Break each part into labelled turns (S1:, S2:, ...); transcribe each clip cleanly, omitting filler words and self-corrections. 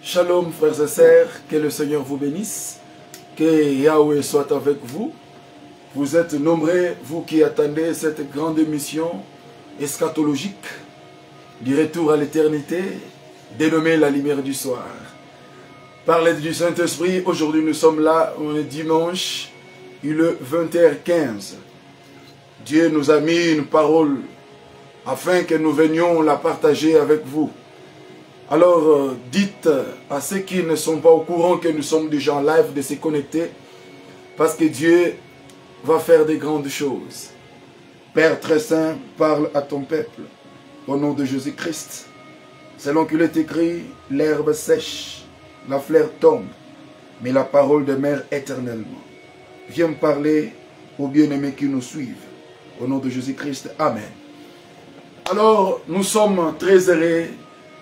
S1: Shalom frères et sœurs, que le Seigneur vous bénisse, que Yahweh soit avec vous. Vous êtes nombreux, vous qui attendez cette grande émission eschatologique du retour à l'éternité, dénommée la lumière du soir. Par l'aide du Saint-Esprit, aujourd'hui nous sommes là, on est dimanche, il est 20h15. Dieu nous a mis une parole afin que nous venions la partager avec vous. Alors, dites à ceux qui ne sont pas au courant que nous sommes déjà en live de se connecter, parce que Dieu va faire des grandes choses. Père très saint, parle à ton peuple, au nom de Jésus-Christ. Selon qu'il est écrit, l'herbe sèche, la fleur tombe, mais la parole demeure éternellement. Viens me parler aux bien-aimés qui nous suivent. Au nom de Jésus-Christ, Amen. Alors, nous sommes très heureux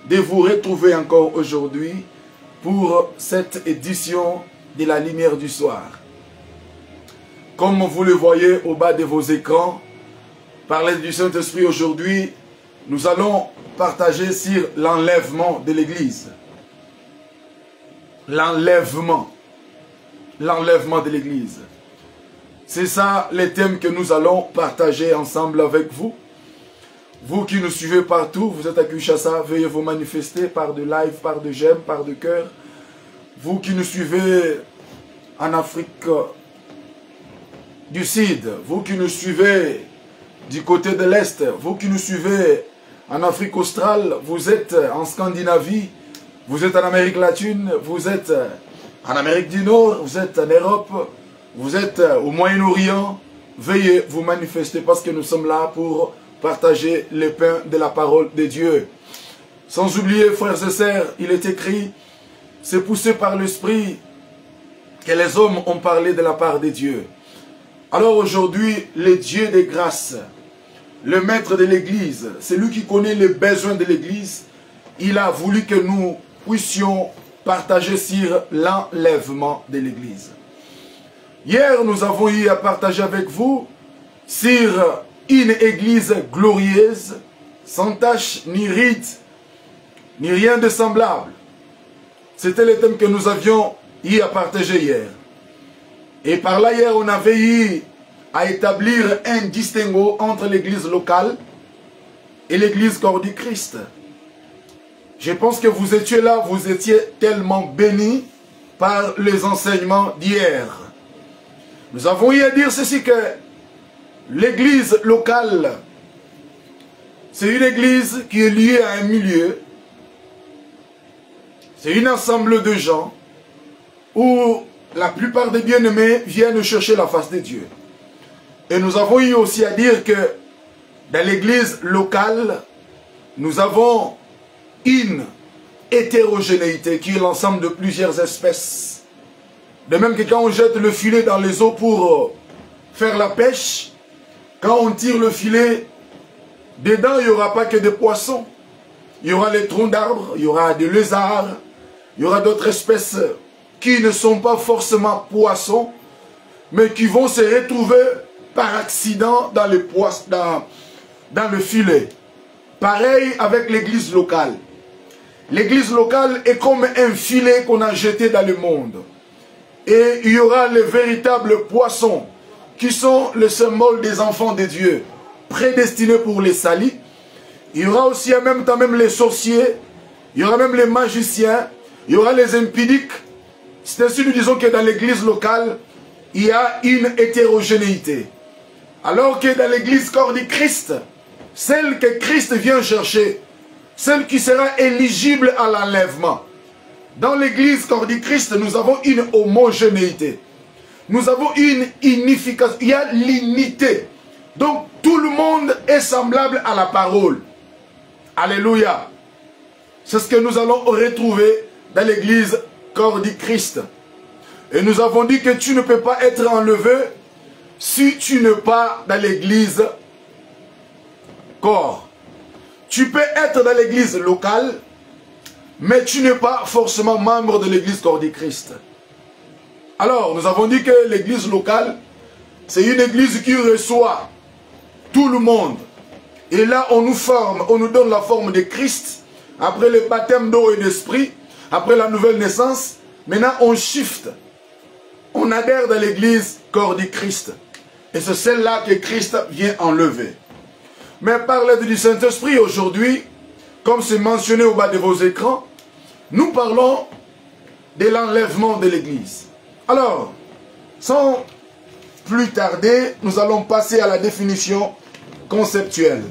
S1: de vous retrouver encore aujourd'hui pour cette édition de la lumière du soir. Comme vous le voyez au bas de vos écrans, par l'aide du Saint-Esprit aujourd'hui, nous allons partager sur l'enlèvement de l'Église. L'enlèvement de l'Église. C'est ça les thèmes que nous allons partager ensemble avec vous. Vous qui nous suivez partout, vous êtes à Kinshasa, veuillez vous manifester par de live, par de j'aime, par de cœur. Vous qui nous suivez en Afrique du Sud, vous qui nous suivez du côté de l'Est, vous qui nous suivez en Afrique australe, vous êtes en Scandinavie, vous êtes en Amérique latine, vous êtes en Amérique du Nord, vous êtes en Europe, vous êtes au Moyen-Orient, veuillez vous manifester parce que nous sommes là pour partager le pain de la parole de Dieu. Sans oublier, frères et sœurs, il est écrit, c'est poussé par l'Esprit que les hommes ont parlé de la part de Dieu. Alors aujourd'hui, le Dieu des grâces, le maître de l'Église, celui qui connaît les besoins de l'Église, il a voulu que nous puissions partager sur l'enlèvement de l'Église. Hier, nous avons eu à partager avec vous sur une église glorieuse, sans tache, ni ride, ni rien de semblable. C'était le thème que nous avions eu à partager hier. Et par là, hier, on avait eu à établir un distinguo entre l'église locale et l'église corps du Christ. Je pense que vous étiez là, vous étiez tellement bénis par les enseignements d'hier. Nous avons eu à dire ceci que l'église locale, c'est une église qui est liée à un milieu. C'est une ensemble de gens où la plupart des bien-aimés viennent chercher la face de Dieu. Et nous avons eu aussi à dire que dans l'église locale, nous avons une hétérogénéité qui est l'ensemble de plusieurs espèces. De même que quand on jette le filet dans les eaux pour faire la pêche, quand on tire le filet, dedans, il n'y aura pas que des poissons. Il y aura les troncs d'arbres, il y aura des lézards, il y aura d'autres espèces qui ne sont pas forcément poissons, mais qui vont se retrouver par accident dans le filet. Pareil avec l'église locale. L'église locale est comme un filet qu'on a jeté dans le monde. Et il y aura les véritables poissons, qui sont le symbole des enfants de Dieu, prédestinés pour les salis. Il y aura aussi en même temps même les sorciers, il y aura même les magiciens, il y aura les impudiques. C'est ainsi nous disons que dans l'église locale, il y a une hétérogénéité. Alors que dans l'église corps du Christ, celle que Christ vient chercher, celle qui sera éligible à l'enlèvement. Dans l'église corps du Christ, nous avons une homogénéité. Nous avons une unification, il y a l'unité. Donc tout le monde est semblable à la parole. Alléluia. C'est ce que nous allons retrouver dans l'église corps du Christ. Et nous avons dit que tu ne peux pas être enlevé si tu n'es pas dans l'église corps. Tu peux être dans l'église locale, mais tu n'es pas forcément membre de l'église corps du Christ. Alors, nous avons dit que l'église locale, c'est une église qui reçoit tout le monde. Et là, on nous forme, on nous donne la forme de Christ, après le baptême d'eau et d'esprit, après la nouvelle naissance, maintenant on shift. On adhère dans l'église corps du Christ. Et c'est celle-là que Christ vient enlever. Mais par l'aide du Saint-Esprit aujourd'hui, comme c'est mentionné au bas de vos écrans, nous parlons de l'enlèvement de l'église. Alors, sans plus tarder, nous allons passer à la définition conceptuelle.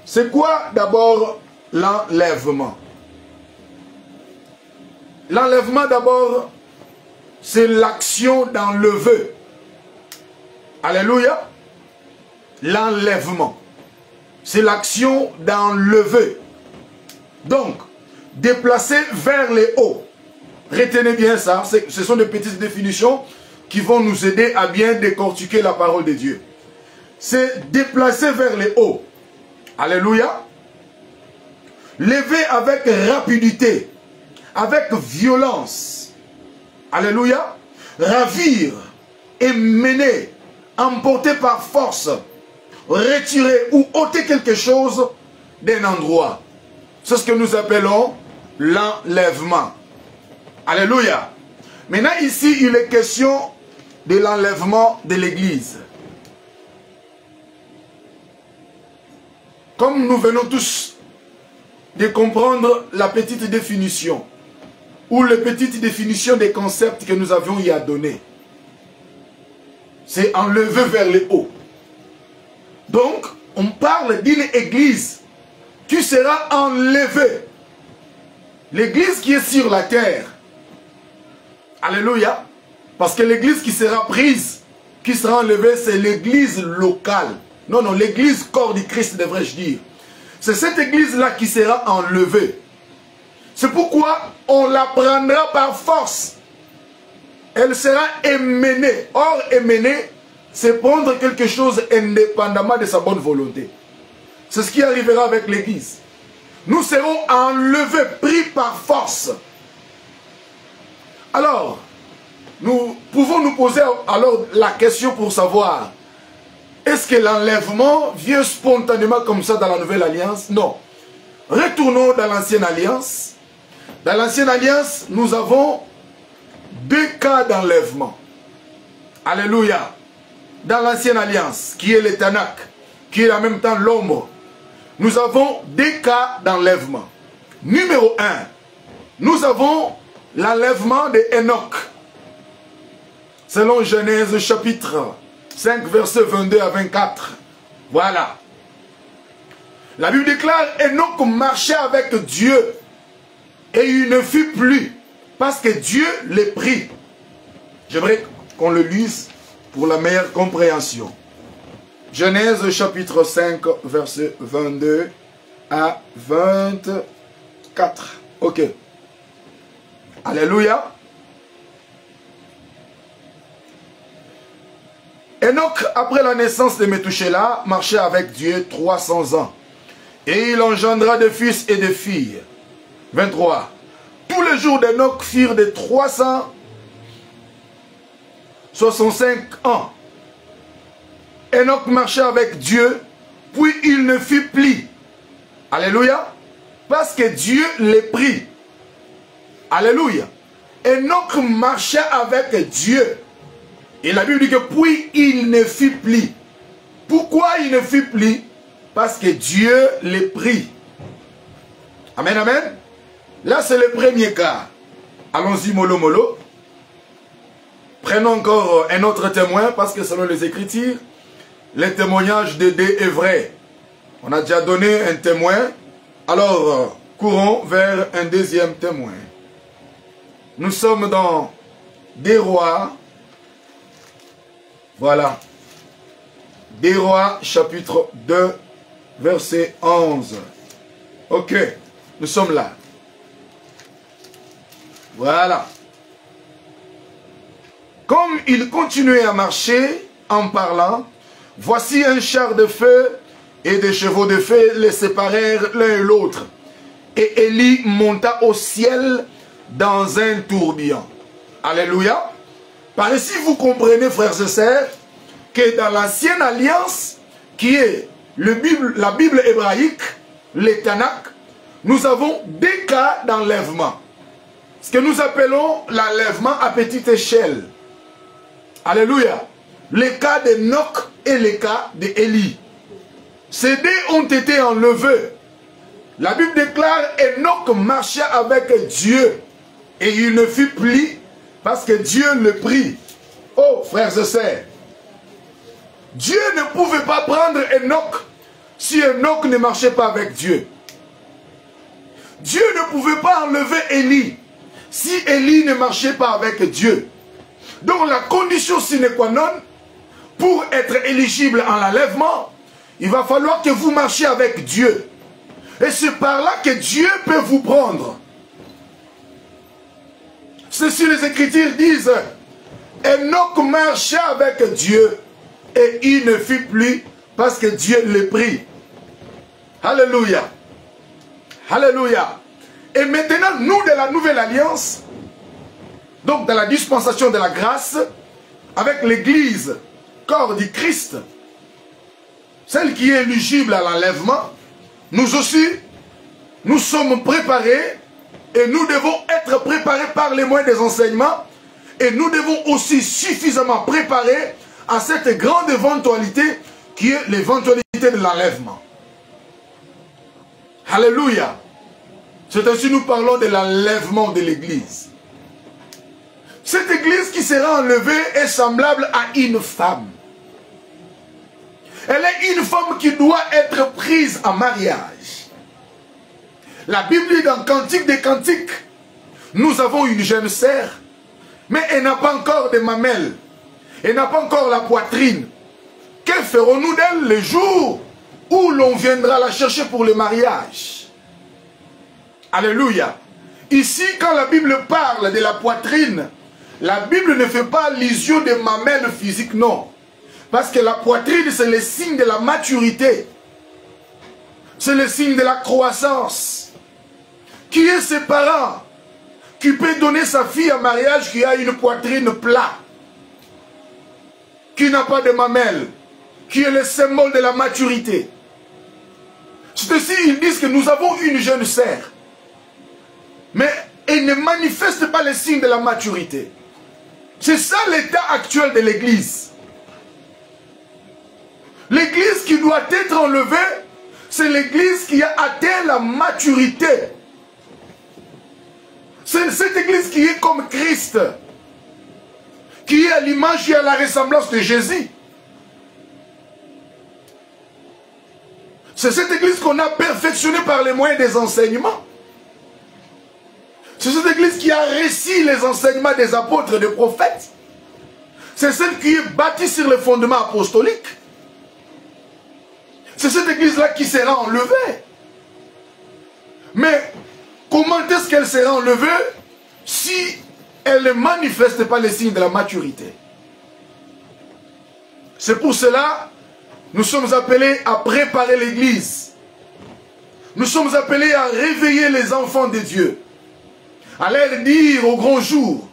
S1: C'est quoi d'abord l'enlèvement? L'enlèvement d'abord, c'est l'action d'enlever. Alléluia. L'enlèvement. C'est l'action d'enlever. Donc, déplacer vers les hauts. Retenez bien ça. Ce sont des petites définitions qui vont nous aider à bien décortiquer la parole de Dieu. C'est déplacer vers les hauts. Alléluia. Lever avec rapidité, avec violence. Alléluia. Ravir et mener, emporter par force, retirer ou ôter quelque chose d'un endroit. C'est ce que nous appelons l'enlèvement. Alléluia. Maintenant ici, il est question de l'enlèvement de l'église. Comme nous venons tous de comprendre la petite définition ou les petites définitions des concepts que nous avions y à donner. C'est enlever vers le haut. Donc, on parle d'une église qui sera enlevée. L'église qui est sur la terre. Alléluia. Parce que l'église qui sera prise, qui sera enlevée, c'est l'église locale. Non, non, l'église corps du Christ, devrais-je dire. C'est cette église-là qui sera enlevée. C'est pourquoi on la prendra par force. Elle sera émenée. Or, émenée, c'est prendre quelque chose indépendamment de sa bonne volonté. C'est ce qui arrivera avec l'église. Nous serons enlevés, pris par force. Alors, nous pouvons nous poser alors la question pour savoir, est-ce que l'enlèvement vient spontanément comme ça dans la nouvelle alliance? Non. Retournons dans l'ancienne alliance. Dans l'ancienne alliance, nous avons deux cas d'enlèvement. Alléluia. Dans l'ancienne alliance, qui est le Tanakh, qui est en même temps l'ombre, nous avons deux cas d'enlèvement. Numéro 1, nous avons l'enlèvement de Enoch. Selon Genèse chapitre 5, versets 22 à 24. Voilà. La Bible déclare, Enoch marchait avec Dieu et il ne fut plus parce que Dieu l'ait pris. J'aimerais qu'on le lise pour la meilleure compréhension. Genèse chapitre 5, versets 22 à 24. Ok. Alléluia. Enoch, après la naissance de Métouchéla, marchait avec Dieu 300 ans. Et il engendra des fils et des filles. 23. Tous les jours d'Enoch firent de 365 ans. Enoch marchait avec Dieu, puis il ne fut plus. Alléluia. Parce que Dieu l'ait pris. Alléluia. Enoch marchait avec Dieu. Et la Bible dit que puis il ne fut plus. Pourquoi il ne fut plus? Parce que Dieu l'ait pris. Amen, amen. Là, c'est le premier cas. Allons-y, mollo, mollo. Prenons encore un autre témoin, parce que selon les Écritures, le témoignage de D est vrai. On a déjà donné un témoin. Alors, courons vers un deuxième témoin. Nous sommes dans des rois. Voilà. Des rois, chapitre 2, verset 11. Ok, nous sommes là. Voilà. Comme il continuait à marcher en parlant, voici un char de feu et des chevaux de feu les séparèrent l'un et l'autre. Et Élie monta au ciel dans un tourbillon. Alléluia. Par ici, vous comprenez, frères et sœurs, que dans l'ancienne alliance, qui est la Bible hébraïque, le Tanakh, nous avons deux cas d'enlèvement. Ce que nous appelons l'enlèvement à petite échelle. Alléluia. Les cas d'Enoch et les cas d'Élie. Ces deux ont été enlevés. La Bible déclare Enoch marcha avec Dieu et il ne fut plus parce que Dieu le prit. Oh, frères et sœurs, Dieu ne pouvait pas prendre Enoch si Enoch ne marchait pas avec Dieu. Dieu ne pouvait pas enlever Élie si Élie ne marchait pas avec Dieu. Donc la condition sine qua non pour être éligible en l'enlèvement, il va falloir que vous marchiez avec Dieu. Et c'est par là que Dieu peut vous prendre. Ceci les Écritures disent, Enoch marcha avec Dieu et il ne fut plus parce que Dieu le prit. Alléluia. Alléluia. Et maintenant, nous de la nouvelle alliance, donc dans la dispensation de la grâce, avec l'église, corps du Christ, celle qui est éligible à l'enlèvement, nous aussi, nous sommes préparés et nous devons être préparés par les moyens des enseignements et nous devons aussi suffisamment préparer à cette grande éventualité qui est l'éventualité de l'enlèvement. Alléluia. C'est ainsi que nous parlons de l'enlèvement de l'église. Cette église qui sera enlevée est semblable à une femme. Elle est une femme qui doit être prise en mariage. La Bible dit dans Cantique des Cantiques, nous avons une jeune sœur, mais elle n'a pas encore de mamelles. Elle n'a pas encore la poitrine. Que ferons-nous d'elle le jour où l'on viendra la chercher pour le mariage? Alléluia. Ici, quand la Bible parle de la poitrine, la Bible ne fait pas allusion de mamelles physiques, non. Parce que la poitrine, c'est le signe de la maturité. C'est le signe de la croissance. Qui est ses parents qui peut donner sa fille en mariage qui a une poitrine plate, qui n'a pas de mamelles, qui est le symbole de la maturité? C'est ainsi, ils disent que nous avons une jeune sœur. Mais elle ne manifeste pas les signes de la maturité. C'est ça l'état actuel de l'église. L'église qui doit être enlevée, c'est l'église qui a atteint la maturité. C'est cette église qui est comme Christ, qui est à l'image et à la ressemblance de Jésus. C'est cette église qu'on a perfectionnée par les moyens des enseignements. C'est cette église qui a réussi les enseignements des apôtres et des prophètes. C'est celle qui est bâtie sur le fondement apostolique. C'est cette église-là qui sera enlevée. Mais comment est-ce qu'elle sera enlevée si elle ne manifeste pas les signes de la maturité? C'est pour cela que nous sommes appelés à préparer l'église. Nous sommes appelés à réveiller les enfants de Dieu. À leur dire au grand jour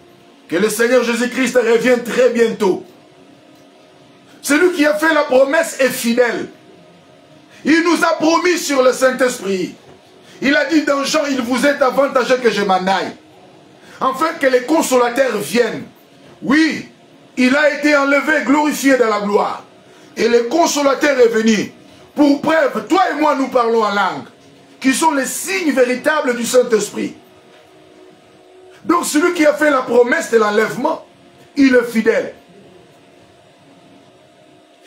S1: que le Seigneur Jésus-Christ revient très bientôt. Celui qui a fait la promesse est fidèle. Il nous a promis sur le Saint-Esprit. Il a dit dans Jean, il vous est avantageux que je m'en aille, afin que les consolateurs viennent. Oui, il a été enlevé, glorifié dans la gloire. Et le consolateur est venu. Pour preuve, toi et moi nous parlons en langue, qui sont les signes véritables du Saint-Esprit. Donc celui qui a fait la promesse de l'enlèvement, il est fidèle.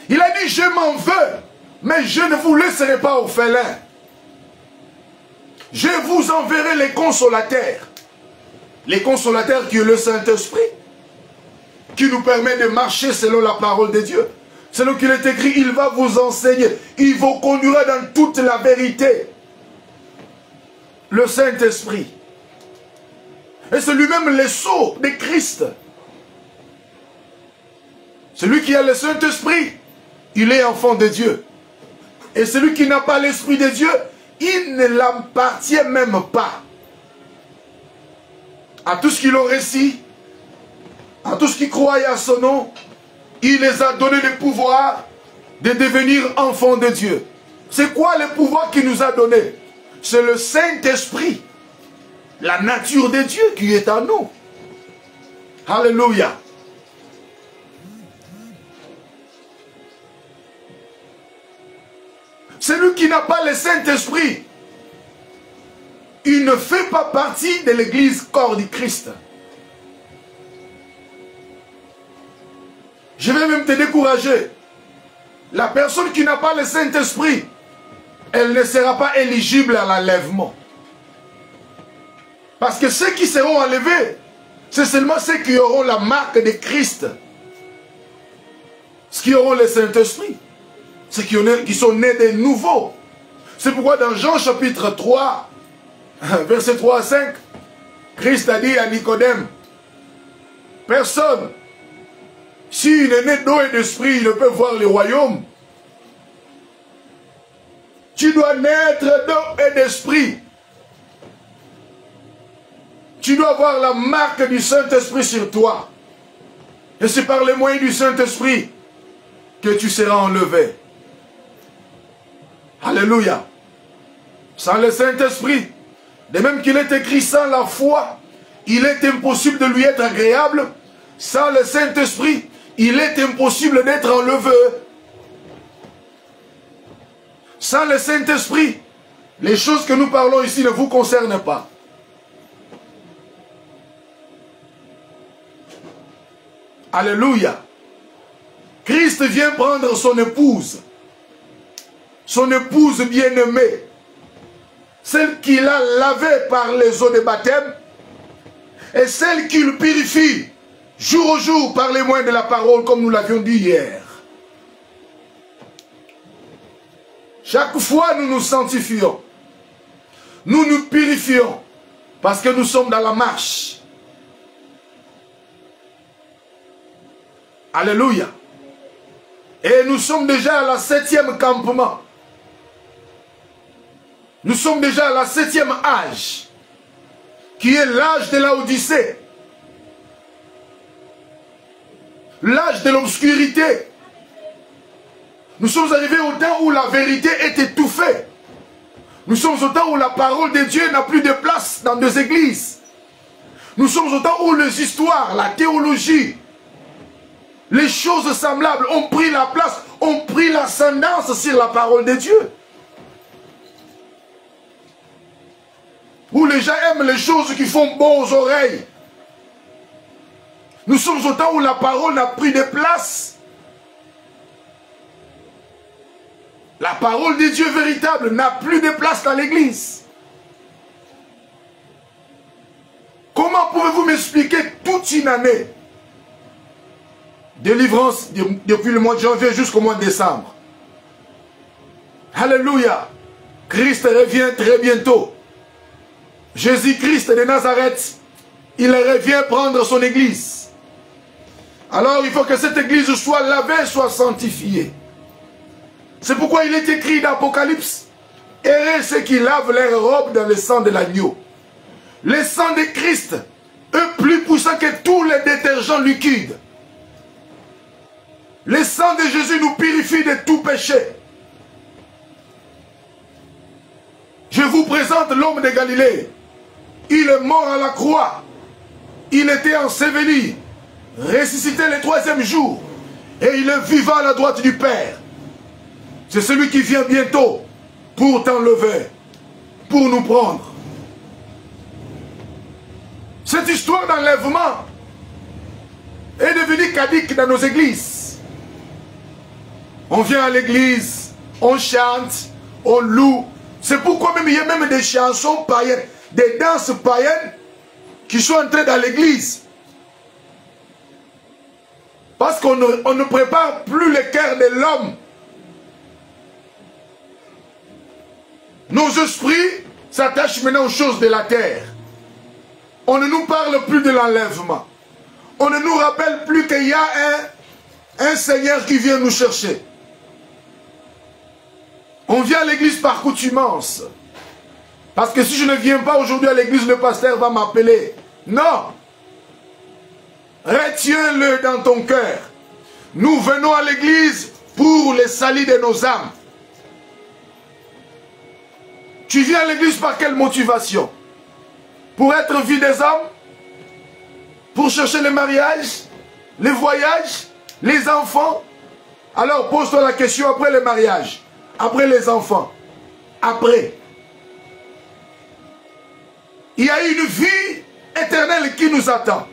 S1: Il a dit, je m'en veux, mais je ne vous laisserai pas orphelins. Je vous enverrai les consolateurs. Les consolateurs qui est le Saint-Esprit, qui nous permet de marcher selon la parole de Dieu. Selon qu'il est écrit, il va vous enseigner, il vous conduira dans toute la vérité. Le Saint-Esprit. Et c'est lui-même le sceau de Christ. Celui qui a le Saint-Esprit, il est enfant de Dieu. Et celui qui n'a pas l'Esprit de Dieu, il ne l'appartient même pas. À tous qui l'ont reçu, à tous qui croyaient à son nom, il les a donné le pouvoir de devenir enfants de Dieu. C'est quoi le pouvoir qu'il nous a donné? C'est le Saint-Esprit. la nature de Dieu qui est en nous. Alléluia. Celui qui n'a pas le Saint-Esprit, il ne fait pas partie de l'église corps du Christ. Je vais même te décourager. La personne qui n'a pas le Saint-Esprit, elle ne sera pas éligible à l'enlèvement. Parce que ceux qui seront enlevés, c'est seulement ceux qui auront la marque de Christ. Ceux qui auront le Saint-Esprit. Ceux qui sont nés de nouveau. C'est pourquoi dans Jean chapitre 3, verset 3 à 5, Christ a dit à Nicodème, personne, s'il est né d'eau et d'esprit, il ne peut voir le royaume. Tu dois naître d'eau et d'esprit. Tu dois avoir la marque du Saint-Esprit sur toi. Et c'est par les moyens du Saint-Esprit que tu seras enlevé. Alléluia. Sans le Saint-Esprit, de même qu'il est écrit sans la foi, il est impossible de lui être agréable. Sans le Saint-Esprit, il est impossible d'être enlevé. Sans le Saint-Esprit, les choses que nous parlons ici ne vous concernent pas. Alléluia. Christ vient prendre son épouse bien-aimée, celle qu'il a lavée par les eaux de baptême, et celle qu'il purifie jour au jour par les moyens de la parole, comme nous l'avions dit hier. Chaque fois, nous nous sanctifions. Nous nous purifions, parce que nous sommes dans la marche. Alléluia. Et nous sommes déjà à la 7e campement. Nous sommes déjà à la 7e âge, qui est l'âge de la Odyssée. L'âge de l'obscurité. Nous sommes arrivés au temps où la vérité est étouffée. Nous sommes au temps où la parole de Dieu n'a plus de place dans des églises. Nous sommes au temps où les histoires, la théologie, les choses semblables ont pris la place, ont pris l'ascendance sur la parole de Dieu. Où les gens aiment les choses qui font bon aux oreilles. Nous sommes au temps où la parole n'a pris de place. La parole de Dieu véritable n'a plus de place dans l'église. Comment pouvez-vous m'expliquer toute une année? Délivrance depuis le mois de janvier jusqu'au mois de décembre. Alléluia. Christ revient très bientôt. Jésus-Christ de Nazareth, il revient prendre son église. Alors il faut que cette église soit lavée, soit sanctifiée. C'est pourquoi il est écrit dans l'Apocalypse, heureux ceux qui lavent leurs robes dans le sang de l'agneau. Le sang de Christ est plus puissant que tous les détergents liquides. Le sang de Jésus nous purifie de tout péché. Je vous présente l'homme de Galilée. Il est mort à la croix. Il était enseveli, ressuscité le 3e jour. Et il est vivant à la droite du Père. C'est celui qui vient bientôt pour t'enlever, pour nous prendre. Cette histoire d'enlèvement est devenue caduque dans nos églises. On vient à l'église, on chante, on loue. C'est pourquoi même il y a même des chansons païennes, des danses païennes qui sont entrées dans l'église. Parce qu'on ne prépare plus le cœur de l'homme. Nos esprits s'attachent maintenant aux choses de la terre. On ne nous parle plus de l'enlèvement. On ne nous rappelle plus qu'il y a un Seigneur qui vient nous chercher. On vient à l'église par coutumance. Parce que si je ne viens pas aujourd'hui à l'église, le pasteur va m'appeler. Non. Retiens-le dans ton cœur. Nous venons à l'église pour le salut de nos âmes. Tu viens à l'église par quelle motivation? pour être vie des hommes, pour chercher le mariage, les voyages, les enfants. Alors pose-toi la question après le mariage, après les enfants, après. Il y a une vie éternelle qui nous attend.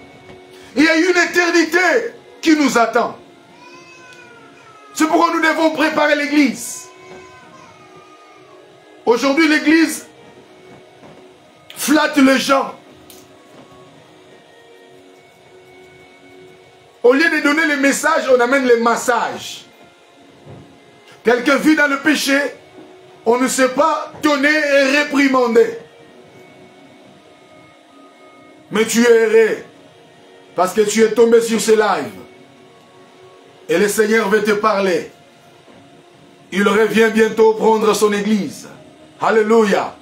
S1: Il y a une éternité qui nous attend. C'est pourquoi nous devons préparer l'église. Aujourd'hui, l'église flatte les gens. Au lieu de donner les messages, on amène les massages. Quelqu'un vit dans le péché, on ne sait pas donner et réprimander. Mais tu es erré, parce que tu es tombé sur ce live. Et le Seigneur veut te parler. Il revient bientôt prendre son église. Alléluia.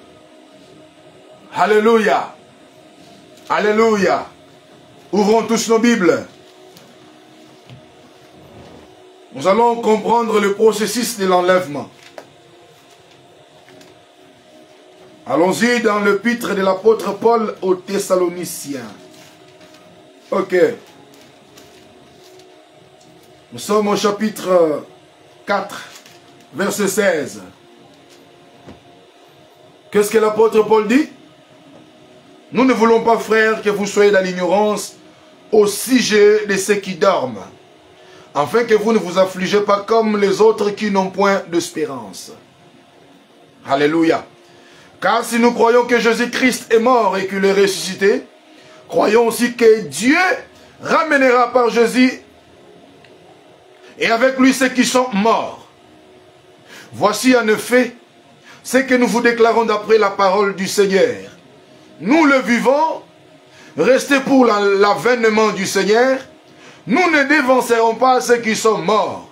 S1: Alléluia. Alléluia. Ouvrons tous nos Bibles. Nous allons comprendre le processus de l'enlèvement. Allons-y dans l'épître de l'apôtre Paul aux Thessaloniciens. Ok. Nous sommes au chapitre 4, verset 16. Qu'est-ce que l'apôtre Paul dit? Nous ne voulons pas, frères, que vous soyez dans l'ignorance au sujet de ceux qui dorment, afin que vous ne vous affligez pas comme les autres qui n'ont point d'espérance. Alléluia. Car si nous croyons que Jésus-Christ est mort et qu'il est ressuscité, croyons aussi que Dieu ramènera par Jésus et avec lui ceux qui sont morts. Voici en effet ce que nous vous déclarons d'après la parole du Seigneur. Nous le vivons, restez pour l'avènement du Seigneur, nous ne dévancerons pas ceux qui sont morts.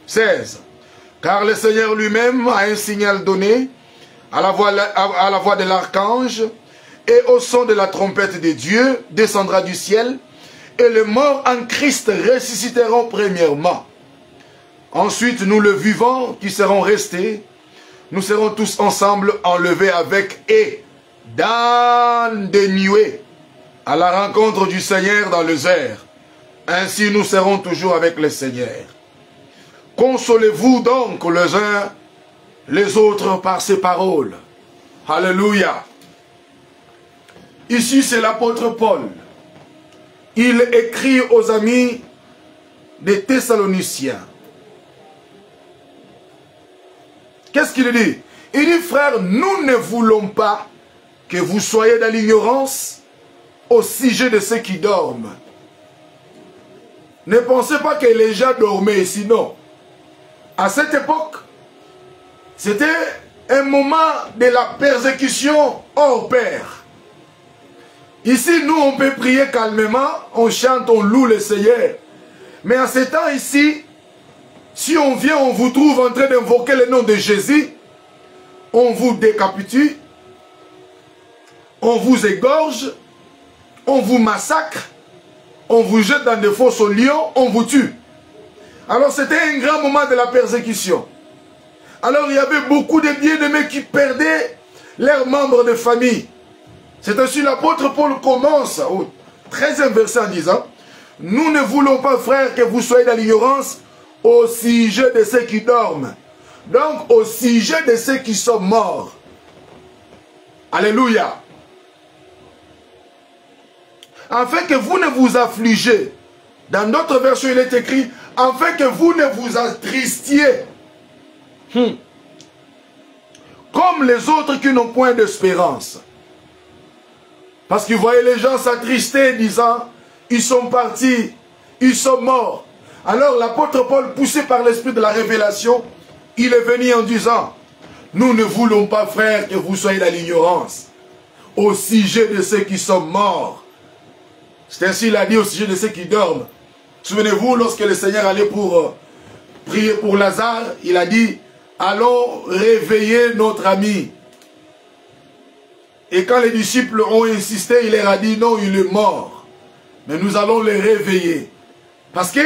S1: 16. Car le Seigneur lui-même a un signal donné à la voix de l'archange et au son de la trompette de Dieu descendra du ciel et les morts en Christ ressusciteront premièrement. Ensuite, nous le vivants qui serons restés, nous serons tous ensemble enlevés avec et dans des nuées à la rencontre du Seigneur dans les airs. Ainsi nous serons toujours avec le Seigneur. Consolez-vous donc les uns les autres par ces paroles. Alléluia. Ici c'est l'apôtre Paul. Il écrit aux amis des Thessaloniciens. Qu'est-ce qu'il dit? Il dit, frères, nous ne voulons pas que vous soyez dans l'ignorance au sujet de ceux qui dorment. Ne pensez pas que les gens dormaient ici, non. À cette époque, c'était un moment de la persécution hors pair. Ici, nous, on peut prier calmement, on chante, on loue le Seigneur. Mais en ce temps ici, si on vient, on vous trouve en train d'invoquer le nom de Jésus, on vous décapite, on vous égorge, on vous massacre, on vous jette dans des fosses aux lions, on vous tue. Alors c'était un grand moment de la persécution. Alors il y avait beaucoup de bien-aimés qui perdaient leurs membres de famille. C'est ainsi l'apôtre Paul commence au 13e verset en disant, nous ne voulons pas, frères, que vous soyez dans l'ignorance au sujet de ceux qui dorment. Donc au sujet de ceux qui sont morts. Alléluia. Afin que vous ne vous affligez. Dans d'autres versions, il est écrit, afin que vous ne vous attristiez. Comme les autres qui n'ont point d'espérance. Parce que vous voyez les gens s'attrister, disant, ils sont partis, ils sont morts. Alors l'apôtre Paul, poussé par l'esprit de la révélation, il est venu en disant, nous ne voulons pas, frères, que vous soyez dans l'ignorance au sujet de ceux qui sont morts. C'est ainsi qu'il a dit au sujet de ceux qui dorment. Souvenez-vous, lorsque le Seigneur allait pour prier pour Lazare, il a dit, allons réveiller notre ami. Et quand les disciples ont insisté, il leur a dit, non, il est mort. Mais nous allons le réveiller. Parce que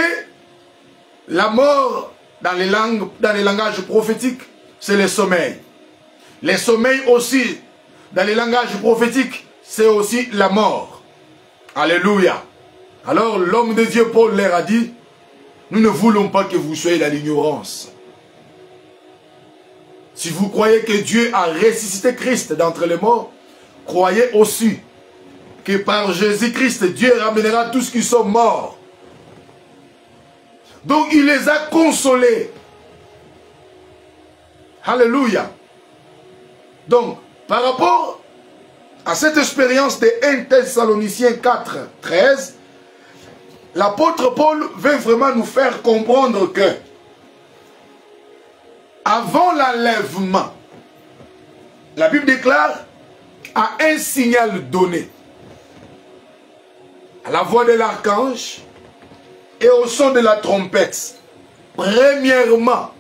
S1: la mort, dans les langages prophétiques, c'est le sommeil. Le sommeil aussi, dans les langages prophétiques, c'est aussi la mort. Alléluia. Alors l'homme de Dieu, Paul, leur a dit, nous ne voulons pas que vous soyez dans l'ignorance. Si vous croyez que Dieu a ressuscité Christ d'entre les morts, croyez aussi que par Jésus-Christ, Dieu ramènera tous qui sont morts. Donc il les a consolés. Alléluia. Donc, par rapport à cette expérience de 1 Thessaloniciens 4, 13, l'apôtre Paul veut vraiment nous faire comprendre que avant l'enlèvement, la Bible déclare à un signal donné, à la voix de l'archange et au son de la trompette. Premièrement,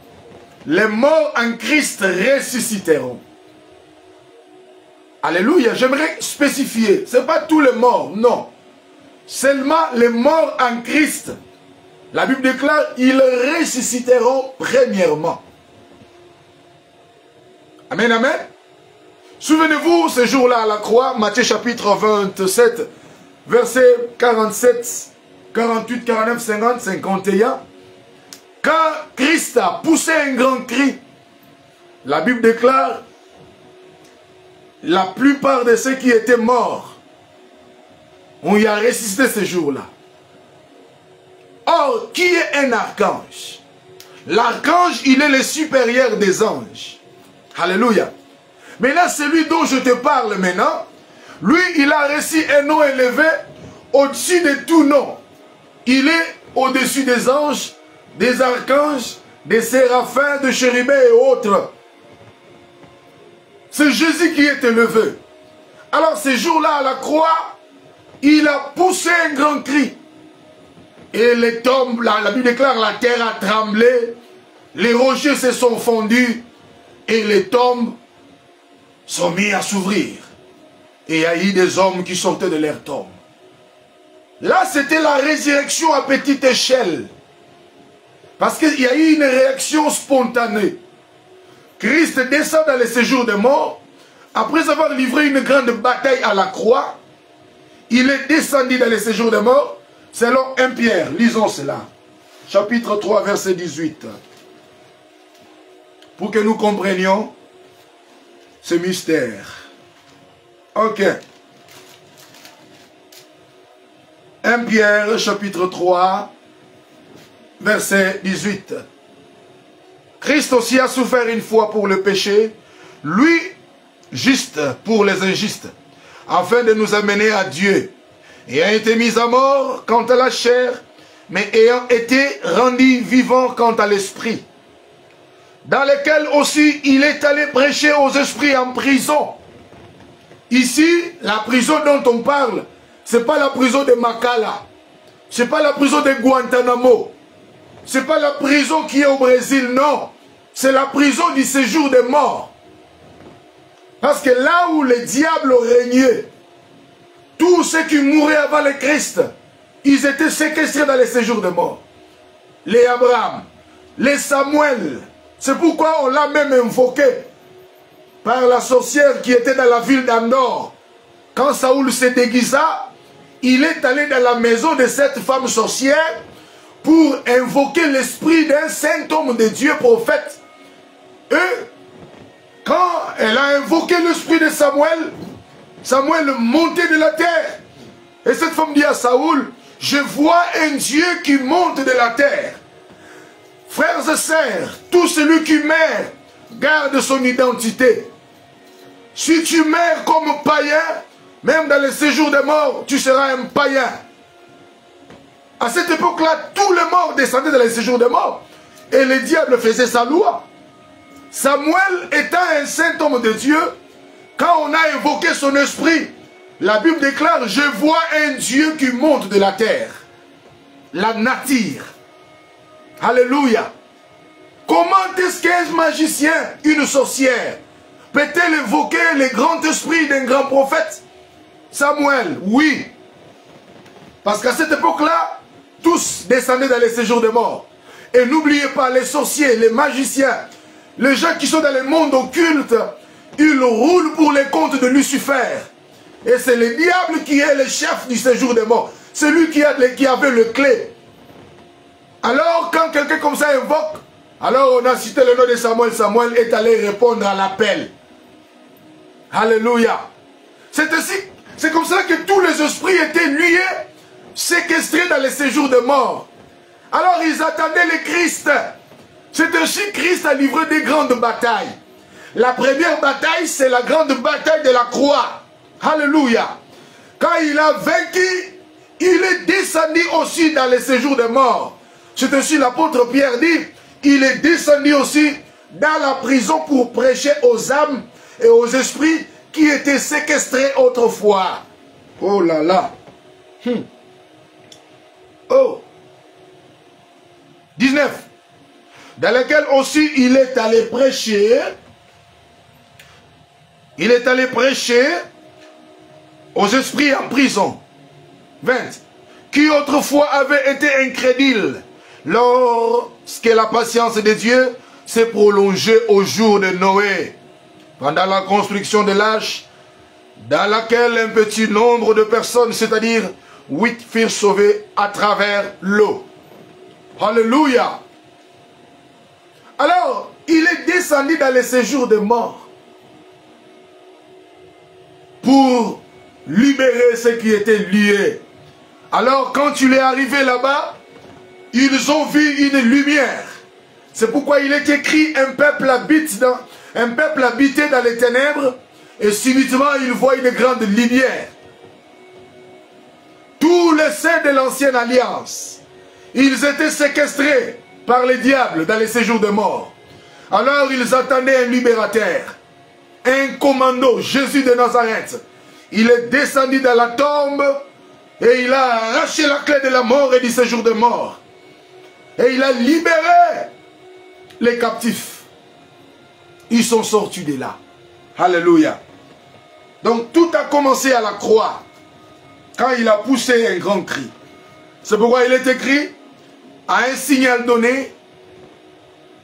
S1: les morts en Christ ressusciteront. Alléluia, j'aimerais spécifier, ce n'est pas tous les morts, non. Seulement les morts en Christ. La Bible déclare, ils ressusciteront premièrement. Amen, amen. Souvenez-vous, ce jour-là à la croix, Matthieu chapitre 27, versets 47, 48, 49, 50, 51. Quand Christ a poussé un grand cri, la Bible déclare, la plupart de ceux qui étaient morts, on y a ressuscité ce jour-là. Or, qui est un archange? L'archange, il est le supérieur des anges. Alléluia. Mais là, celui dont je te parle maintenant, lui, il a reçu un nom élevé au-dessus de tout nom. Il est au-dessus des anges, des archanges, des séraphins, de chérubins et autres. C'est Jésus qui est élevé. Alors, ce jour-là, à la croix, il a poussé un grand cri. Et les tombes, la Bible déclare, la terre a tremblé, les rochers se sont fondus, et les tombes sont mis à s'ouvrir. Et il y a eu des hommes qui sortaient de leurs tombes. Là, c'était la résurrection à petite échelle. Parce qu'il y a eu une réaction spontanée. Christ descend dans le séjour des morts. Après avoir livré une grande bataille à la croix, il est descendu dans le séjour des morts, selon 1 Pierre. Lisons cela. Chapitre 3, verset 18. Pour que nous comprenions ce mystère. Ok. 1 Pierre, chapitre 3, verset 18. Christ aussi a souffert une fois pour le péché, lui, juste pour les injustes, afin de nous amener à Dieu, et a été mis à mort quant à la chair, mais ayant été rendu vivant quant à l'esprit, dans lequel aussi il est allé prêcher aux esprits en prison. Ici, la prison dont on parle, ce n'est pas la prison de Makala, ce n'est pas la prison de Guantanamo, ce n'est pas la prison qui est au Brésil, non. C'est la prison du séjour des morts. Parce que là où le diable régnait, tous ceux qui mouraient avant le Christ, ils étaient séquestrés dans le séjour des morts. Les Abraham, les Samuel. C'est pourquoi on l'a même invoqué par la sorcière qui était dans la ville d'Andorre. Quand Saoul se déguisa, il est allé dans la maison de cette femme sorcière pour invoquer l'esprit d'un saint homme de Dieu prophète. Et quand elle a invoqué l'esprit de Samuel, Samuel montait de la terre. Et cette femme dit à Saoul, je vois un Dieu qui monte de la terre. Frères et sœurs, tout celui qui meurt garde son identité. Si tu meurs comme païen, même dans le séjour des morts, tu seras un païen. À cette époque-là, tous les morts descendaient dans le séjour des morts. Et le diable faisait sa loi. Samuel étant un saint homme de Dieu, quand on a invoqué son esprit, la Bible déclare, je vois un Dieu qui monte de la terre. La nature. Alléluia. Comment est-ce qu'un magicien, une sorcière, peut-elle évoquer le grand esprit d'un grand prophète? Samuel, oui. Parce qu'à cette époque-là, tous descendaient dans les séjours des morts. Et n'oubliez pas, les sorciers, les magiciens, les gens qui sont dans le monde occulte, ils roulent pour les comptes de Lucifer. Et c'est le diable qui est le chef du séjour des morts. C'est lui qui avait le clé. Alors, quand quelqu'un comme ça invoque, alors on a cité le nom de Samuel. Samuel est allé répondre à l'appel. Alléluia. C'est comme ça que tous les esprits étaient liés, séquestrés dans les séjours de mort. Alors ils attendaient le Christ. C'est ainsi que Christ a livré des grandes batailles. La première bataille, c'est la grande bataille de la croix. Alléluia. Quand il a vaincu, il est descendu aussi dans les séjours de mort. C'est ainsi l'apôtre Pierre dit, il est descendu aussi dans la prison pour prêcher aux âmes et aux esprits qui étaient séquestrés autrefois. Oh là là. Oh. 19. Dans lequel aussi il est allé prêcher. Il est allé prêcher aux esprits en prison. 20. Qui autrefois avaient été incrédules lorsque la patience de Dieu s'est prolongée au jour de Noé, pendant la construction de l'arche, dans laquelle un petit nombre de personnes, c'est-à-dire 8, furent sauvées à travers l'eau. Alléluia. Alors, il est descendu dans les séjours de mort pour libérer ceux qui étaient liés. Alors, quand il est arrivé là-bas, ils ont vu une lumière. C'est pourquoi il est écrit, un peuple habitait dans les ténèbres, et subitement il voit une grande lumière. Tous les saints de l'ancienne alliance, ils étaient séquestrés par les diables dans les séjours de mort. Alors ils attendaient un libérateur, un commando, Jésus de Nazareth. Il est descendu dans la tombe et il a arraché la clé de la mort et du séjour de mort. Et il a libéré les captifs. Ils sont sortis de là. Alléluia. Donc tout a commencé à la croix, quand il a poussé un grand cri. C'est pourquoi il est écrit, à un signal donné,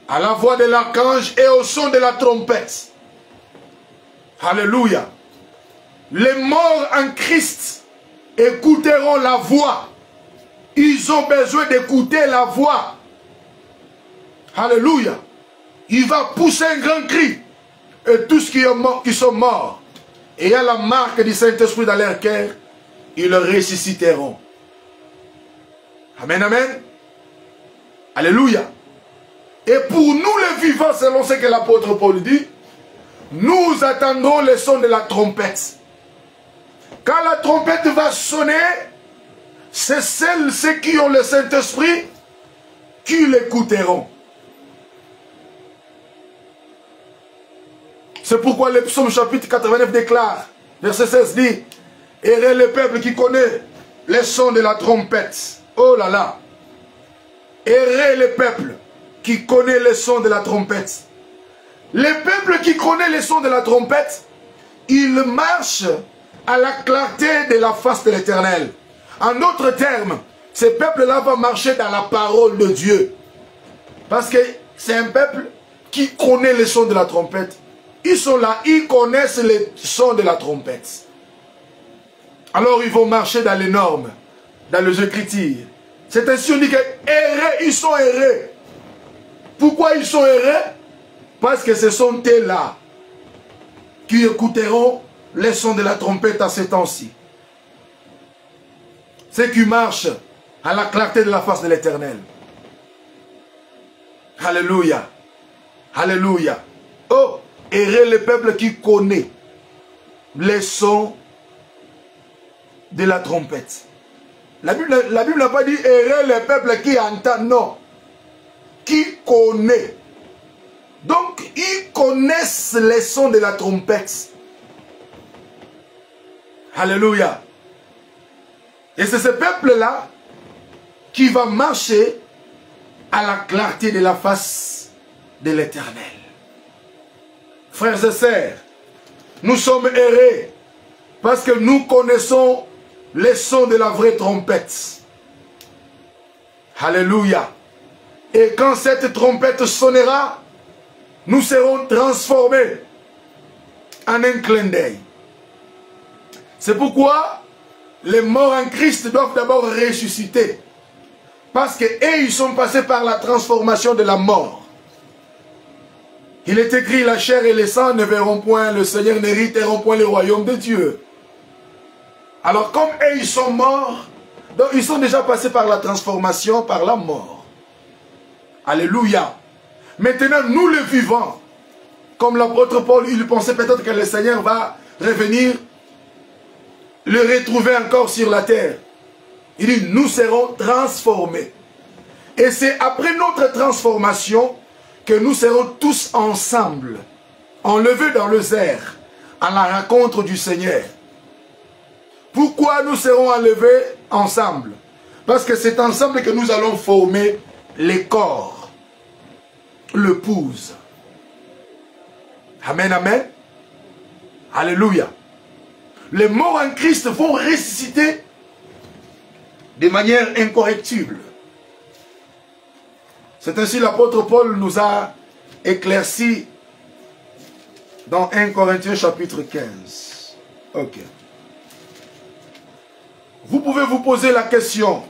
S1: à la voix de l'archange et au son de la trompette. Alléluia. Les morts en Christ écouteront la voix. Ils ont besoin d'écouter la voix. Alléluia. Il va pousser un grand cri. Et tous qui sont morts, ayant la marque du Saint-Esprit dans leur cœur, ils le ressusciteront. Amen, amen. Alléluia. Et pour nous les vivants, selon ce que l'apôtre Paul dit, nous attendons le son de la trompette. Quand la trompette va sonner, c'est ceux qui ont le Saint-Esprit qui l'écouteront. C'est pourquoi le psaume chapitre 89 déclare, verset 16 dit, « Errez le peuple qui connaît les sons de la trompette. » Oh là là. Errez le peuple qui connaît les sons de la trompette. Le peuple qui connaît les sons de la trompette, il marche à la clarté de la face de l'Éternel. En d'autres termes, ce peuple-là va marcher dans la parole de Dieu. Parce que c'est un peuple qui connaît les sons de la trompette. Ils sont là, ils connaissent les sons de la trompette. Alors ils vont marcher dans les normes, dans les Écritures. C'est ainsi on dit que errés, ils sont errés. Pourquoi ils sont errés? Parce que ce sont eux-là qui écouteront les sons de la trompette à ces temps-ci. Ceux qui marchent à la clarté de la face de l'Éternel. Alléluia. Alléluia. Oh! Errez le peuple qui connaît les sons de la trompette. La Bible n'a pas dit errez le peuple qui entend, non. Qui connaît. Donc, ils connaissent les sons de la trompette. Alléluia. Et c'est ce peuple-là qui va marcher à la clarté de la face de l'Éternel. Frères et sœurs, nous sommes errés parce que nous connaissons les sons de la vraie trompette. Alléluia. Et quand cette trompette sonnera, nous serons transformés en un clin d'œil. C'est pourquoi les morts en Christ doivent d'abord ressusciter. Parce qu'eux, ils sont passés par la transformation de la mort. Il est écrit, la chair et le sang ne verront point, le Seigneur n'hériteront point le royaume de Dieu. Alors comme eux, ils sont morts, donc ils sont déjà passés par la transformation, par la mort. Alléluia. Maintenant, nous le vivants, comme l'apôtre Paul, il pensait peut-être que le Seigneur va revenir, le retrouver encore sur la terre. Il dit, nous serons transformés. Et c'est après notre transformation que nous serons tous ensemble, enlevés dans le air, à la rencontre du Seigneur. Pourquoi nous serons enlevés ensemble? Parce que c'est ensemble que nous allons former les corps, l'épouse. Amen, amen. Alléluia. Les morts en Christ vont ressusciter de manière incorrectible. C'est ainsi l'apôtre Paul nous a éclairci dans 1 Corinthiens chapitre 15. Ok. Vous pouvez vous poser la question,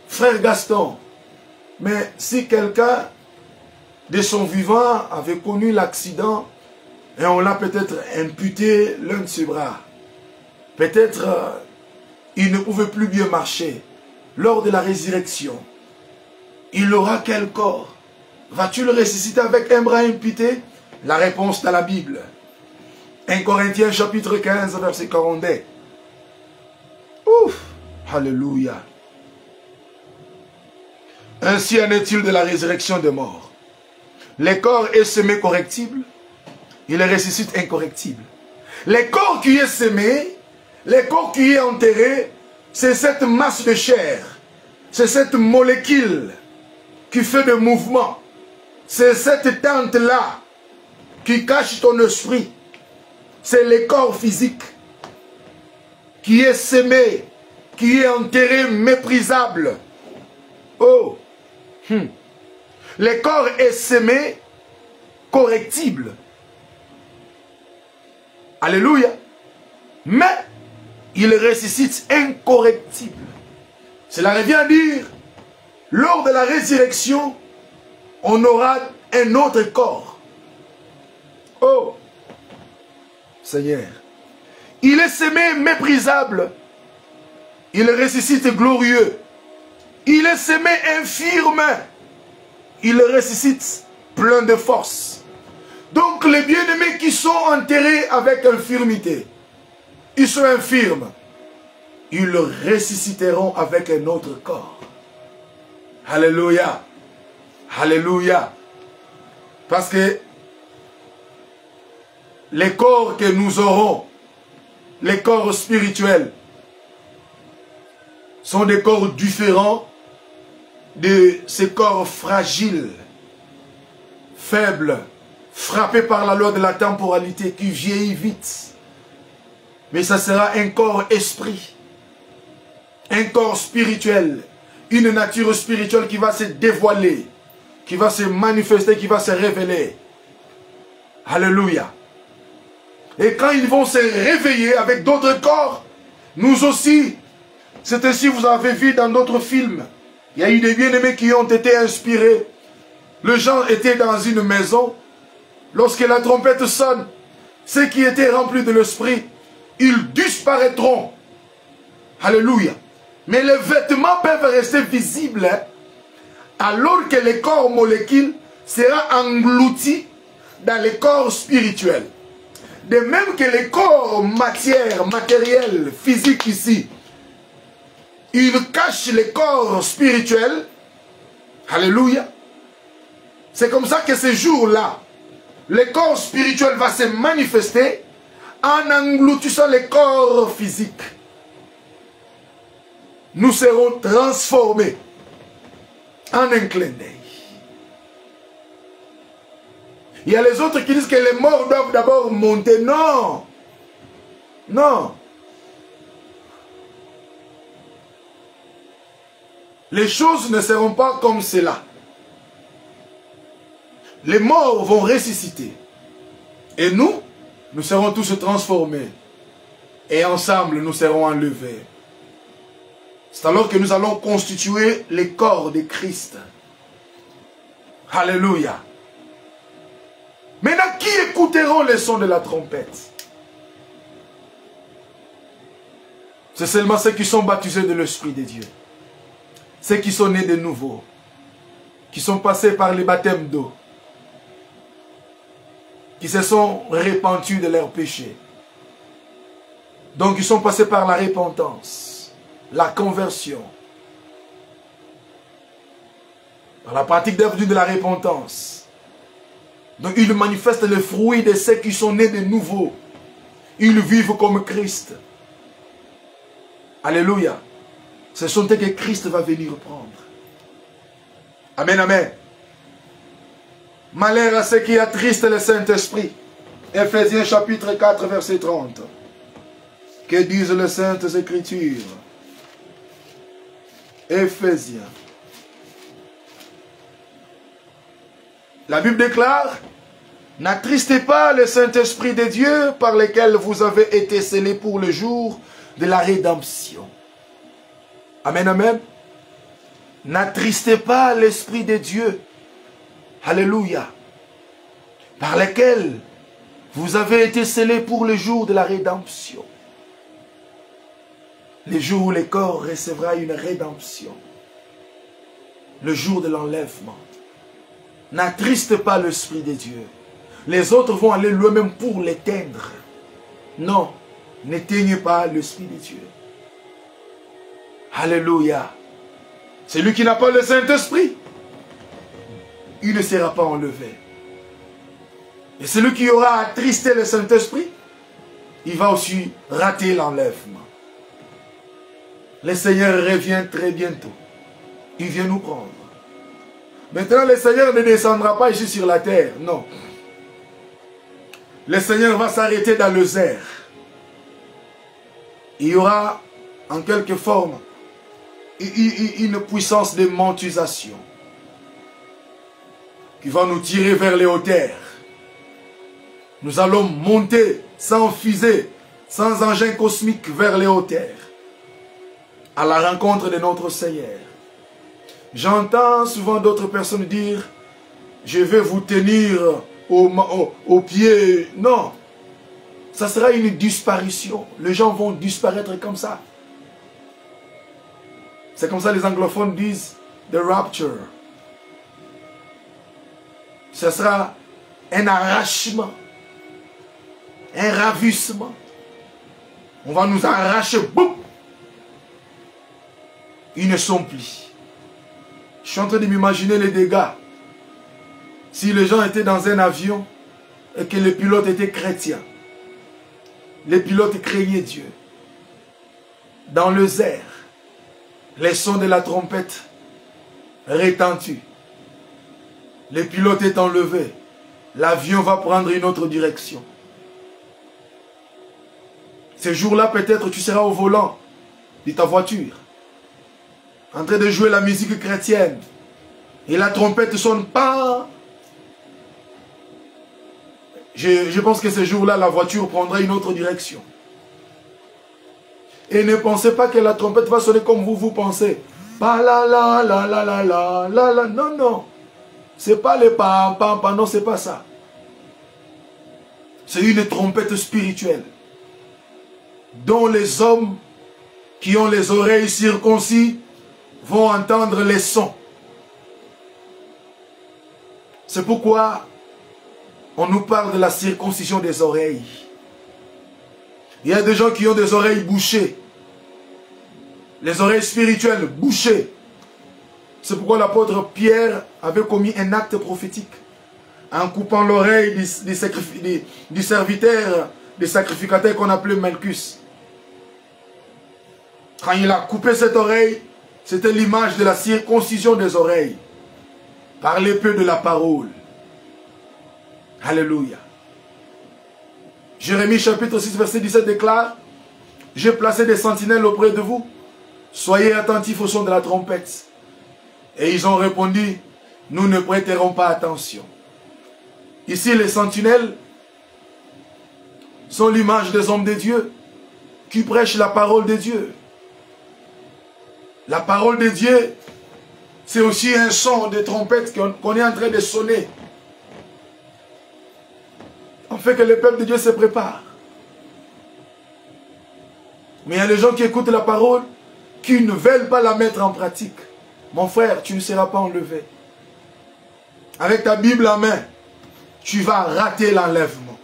S1: frère Gaston, mais si quelqu'un de son vivant avait connu l'accident et on l'a peut-être amputé l'un de ses bras, peut-être il ne pouvait plus bien marcher, lors de la résurrection, il aura quel corps? Va-tu le ressusciter avec un bras amputé? La réponse dans la Bible. 1 Corinthiens chapitre 15, verset 42. Ouf! Alléluia. Ainsi en est-il de la résurrection des morts. Les corps est semé correctible, il les ressuscite incorrectible. Les corps qui est semé, les corps qui est enterré, c'est cette masse de chair, c'est cette molécule qui fait des mouvements, c'est cette tente-là qui cache ton esprit, c'est le corps physique qui est semé, qui est enterré, méprisable. Oh! Le corps est semé, correctible. Alléluia. Mais il ressuscite incorrectible. Cela revient à dire, lors de la résurrection, on aura un autre corps. Oh! Seigneur. Il est semé méprisable. Il ressuscite glorieux. Il est semé infirme. Il ressuscite plein de force. Donc les bien-aimés qui sont enterrés avec infirmité, ils sont infirmes. Ils ressusciteront avec un autre corps. Alléluia. Alléluia. Parce que les corps que nous aurons, les corps spirituels, sont des corps différents de ces corps fragiles, faibles, frappés par la loi de la temporalité, qui vieillit vite. Mais ça sera un corps esprit, un corps spirituel, une nature spirituelle qui va se dévoiler, qui va se manifester, qui va se révéler. Alléluia. Et quand ils vont se réveiller avec d'autres corps, nous aussi, c'est ainsi vous avez vu dans d'autres films, il y a eu des bien-aimés qui ont été inspirés. Le gens étaient dans une maison, lorsque la trompette sonne, ceux qui étaient remplis de l'esprit, ils disparaîtront. Alléluia. Mais les vêtements peuvent rester visibles, alors que le corps molécule sera englouti dans les corps spirituels. De même que les corps matière, matériel, physique ici, ils cachent les corps spirituels. Alléluia. C'est comme ça que ce jour-là, le corps spirituel va se manifester en engloutissant les corps physiques. Nous serons transformés en un clin d'œil. Il y a les autres qui disent que les morts doivent d'abord monter. Non. Non. Les choses ne seront pas comme cela. Les morts vont ressusciter. Et nous serons tous transformés et ensemble nous serons enlevés. C'est alors que nous allons constituer les corps de Christ. Alléluia. Maintenant, qui écouteront les sons de la trompette? C'est seulement ceux qui sont baptisés de l'Esprit de Dieu. Ceux qui sont nés de nouveau. Qui sont passés par les baptêmes d'eau. Qui se sont repentis de leurs péchés. Donc ils sont passés par la repentance, la conversion. Par la pratique de la repentance. Donc ils manifestent le fruit de ceux qui sont nés de nouveau. Ils vivent comme Christ. Alléluia. Ce sont eux que Christ va venir prendre. Amen, amen. Malheur à ceux qui attristent le Saint-Esprit. Ephésiens chapitre 4, verset 30. Que disent les Saintes Écritures? Éphésiens. La Bible déclare: n'attristez pas le Saint-Esprit de Dieu par lequel vous avez été scellés pour le jour de la rédemption. Amen, amen. N'attristez pas l'Esprit de Dieu. Alléluia. Par lequel vous avez été scellés pour le jour de la rédemption. Le jour où le corps recevra une rédemption. Le jour de l'enlèvement. N'attriste pas l'Esprit de Dieu. Les autres vont aller eux-mêmes pour l'éteindre. Non, n'éteignez pas l'Esprit de Dieu. Alléluia. Celui qui n'a pas le Saint-Esprit, il ne sera pas enlevé. Et celui qui aura attristé le Saint-Esprit, il va aussi rater l'enlèvement. Le Seigneur revient très bientôt. Il vient nous prendre. Maintenant, le Seigneur ne descendra pas ici sur la terre. Non. Le Seigneur va s'arrêter dans le désert. Il y aura, en quelque forme, une puissance de montisation qui va nous tirer vers les hauteurs. Nous allons monter sans fusée, sans engin cosmique vers les hauteurs, à la rencontre de notre Seigneur. J'entends souvent d'autres personnes dire: je vais vous tenir au pied. Non, ça sera une disparition. Les gens vont disparaître comme ça. C'est comme ça les anglophones disent the rapture. Ce sera un arrachement, un ravissement. On va nous arracher, boum. Ils ne sont plus. Je suis en train de m'imaginer les dégâts. Si les gens étaient dans un avion et que le pilote était chrétien, les pilotes craignaient Dieu. Dans le air, les sons de la trompette retentit. Le pilote est enlevé. L'avion va prendre une autre direction. Ce jour-là, peut-être tu seras au volant de ta voiture, en train de jouer la musique chrétienne. Et la trompette sonne pas. Je pense que ce jour-là, la voiture prendra une autre direction. Et ne pensez pas que la trompette va sonner comme vous pensez. Pas la la la la la la la la. Non, non. C'est pas le pam pam pam. Non, c'est pas ça. C'est une trompette spirituelle dont les hommes qui ont les oreilles circoncis vont entendre les sons. C'est pourquoi on nous parle de la circoncision des oreilles. Il y a des gens qui ont des oreilles bouchées. Les oreilles spirituelles bouchées. C'est pourquoi l'apôtre Pierre avait commis un acte prophétique en coupant l'oreille du serviteur, du sacrificateur qu'on appelait Malchus. Quand il a coupé cette oreille, c'était l'image de la circoncision des oreilles par l'épée de la parole. Alléluia. Jérémie chapitre 6 verset 17 déclare: j'ai placé des sentinelles auprès de vous. Soyez attentifs au son de la trompette. Et ils ont répondu: nous ne prêterons pas attention. Ici, les sentinelles sont l'image des hommes de Dieu qui prêchent la parole de Dieu. La parole de Dieu, c'est aussi un son de trompette qu'on est en train de sonner. On fait que le peuple de Dieu se prépare. Mais il y a des gens qui écoutent la parole, qui ne veulent pas la mettre en pratique. Mon frère, tu ne seras pas enlevé. Avec ta Bible en main, tu vas rater l'enlèvement.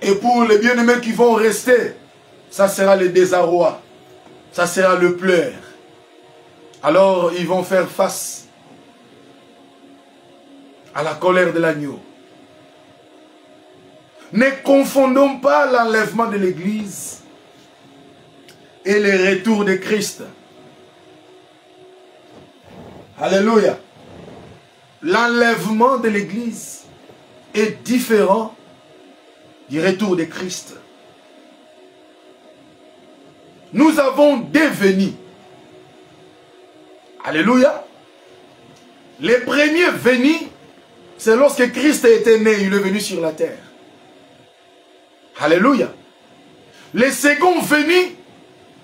S1: Et pour les bien-aimés qui vont rester, ça sera le désarroi. Ça sera le pleur. Alors ils vont faire face à la colère de l'agneau. Ne confondons pas l'enlèvement de l'Église et le retour de Christ. Alléluia. L'enlèvement de l'Église est différent du retour de Christ. Nous avons devenu. Alléluia. Les premiers venus, c'est lorsque Christ était né, il est venu sur la terre. Alléluia. Les seconds venus,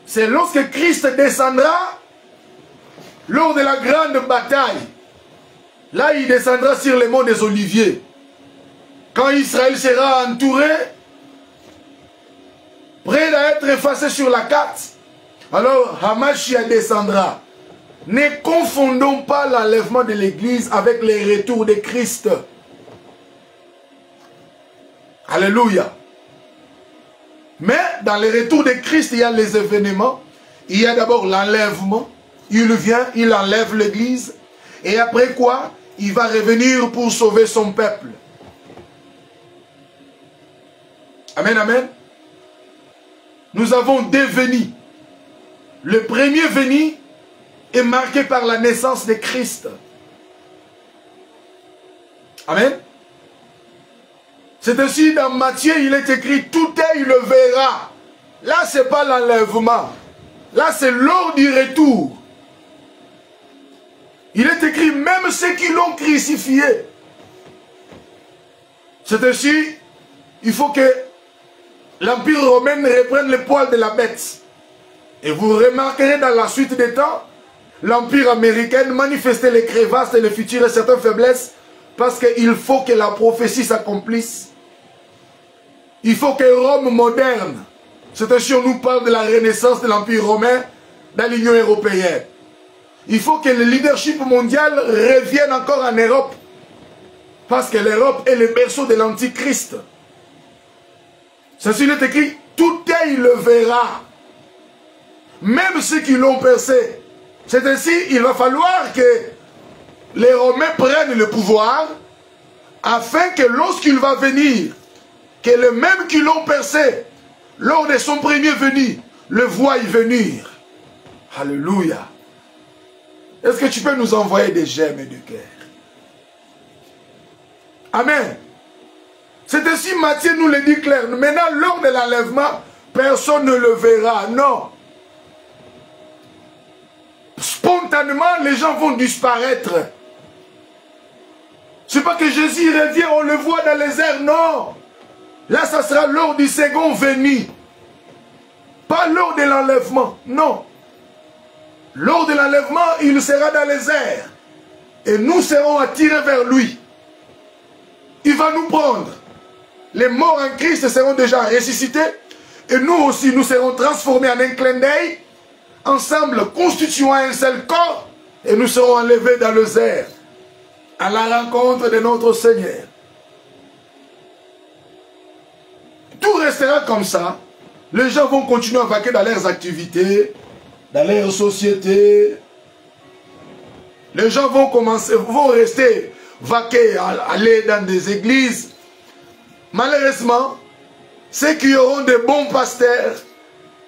S1: c'est lorsque Christ descendra lors de la grande bataille. Là, il descendra sur le mont des Oliviers. Quand Israël sera entouré, prêt à être effacé sur la carte, alors Hamashia descendra. Ne confondons pas l'enlèvement de l'Église avec le retour de Christ. Alléluia. Mais dans le retour de Christ, il y a les événements. Il y a d'abord l'enlèvement. Il vient, il enlève l'Église. Et après quoi? Il va revenir pour sauver son peuple. Amen, amen. Nous avons devenu. Le premier venu est marqué par la naissance de Christ. Amen. C'est ainsi dans Matthieu, il est écrit, tout œil le verra. Là, ce n'est pas l'enlèvement. Là, c'est lors du retour. Il est écrit, même ceux qui l'ont crucifié. C'est ainsi, il faut que l'Empire romain reprenne le poil de la bête. Et vous remarquerez dans la suite des temps, l'Empire américain manifestait les crevasses et les futures et certaines faiblesses, parce qu'il faut que la prophétie s'accomplisse. Il faut que Rome moderne, c'est ainsi on nous parle de la renaissance de l'Empire romain dans l'Union européenne. Il faut que le leadership mondial revienne encore en Europe, parce que l'Europe est le berceau de l'Antichrist. Ceci est écrit, tout œil le verra, même ceux qui l'ont percé. C'est ainsi, il va falloir que les Romains prennent le pouvoir, afin que lorsqu'il va venir, que les mêmes qui l'ont percé, lors de son premier venu, le voient venir. Alléluia. Est-ce que tu peux nous envoyer des gemmes et du cœur? Amen. C'est ainsi, Matthieu nous le dit clair. Maintenant, lors de l'enlèvement, personne ne le verra. Non. Spontanément, les gens vont disparaître. Ce n'est pas que Jésus revient, on le voit dans les airs. Non. Là, ça sera lors du second venu. Pas lors de l'enlèvement. Non. Lors de l'enlèvement, il sera dans les airs. Et nous serons attirés vers lui. Il va nous prendre. Les morts en Christ seront déjà ressuscités. Et nous aussi, nous serons transformés en un clin d'œil. Ensemble, constituant un seul corps. Et nous serons enlevés dans les airs. À la rencontre de notre Seigneur. Tout restera comme ça. Les gens vont continuer à vaquer dans leurs activités, dans leur société. Les gens vont rester vaquer, aller dans des églises. Malheureusement, ceux qui auront de bons pasteurs,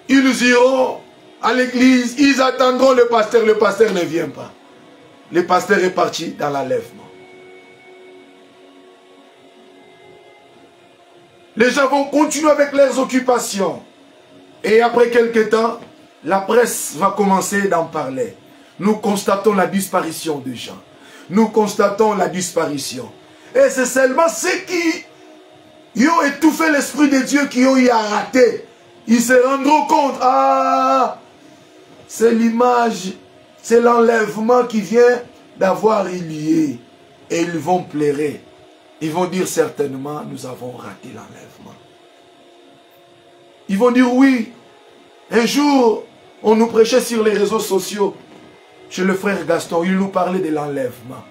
S1: ils iront à l'église, ils attendront le pasteur ne vient pas. Le pasteur est parti dans l'enlèvement. Les gens vont continuer avec leurs occupations. Et après quelques temps, la presse va commencer d'en parler. Nous constatons la disparition des gens. Nous constatons la disparition. Et c'est seulement ceux qui Ils ont étouffé l'Esprit de Dieu qui ont eu à rater. Ils se rendront compte, ah, c'est l'image, c'est l'enlèvement qui vient d'avoir eu lieu. Et ils vont pleurer. Ils vont dire certainement, nous avons raté l'enlèvement. Ils vont dire oui. Un jour, on nous prêchait sur les réseaux sociaux, chez le frère Gaston, il nous parlait de l'enlèvement.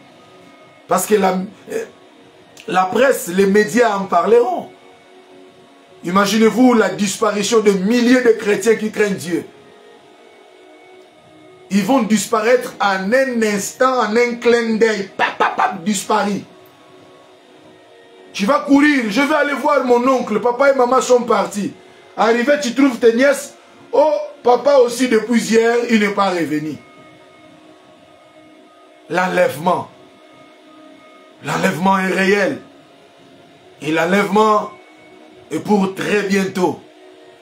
S1: Parce que la presse, les médias en parleront. Imaginez-vous la disparition de milliers de chrétiens qui craignent Dieu. Ils vont disparaître en un instant, en un clin d'œil. Disparu. Tu vas courir, je vais aller voir mon oncle, papa et maman sont partis. Arrivé, tu trouves tes nièces. Oh, papa aussi depuis hier, il n'est pas revenu. L'enlèvement. L'enlèvement est réel. Et l'enlèvement est pour très bientôt.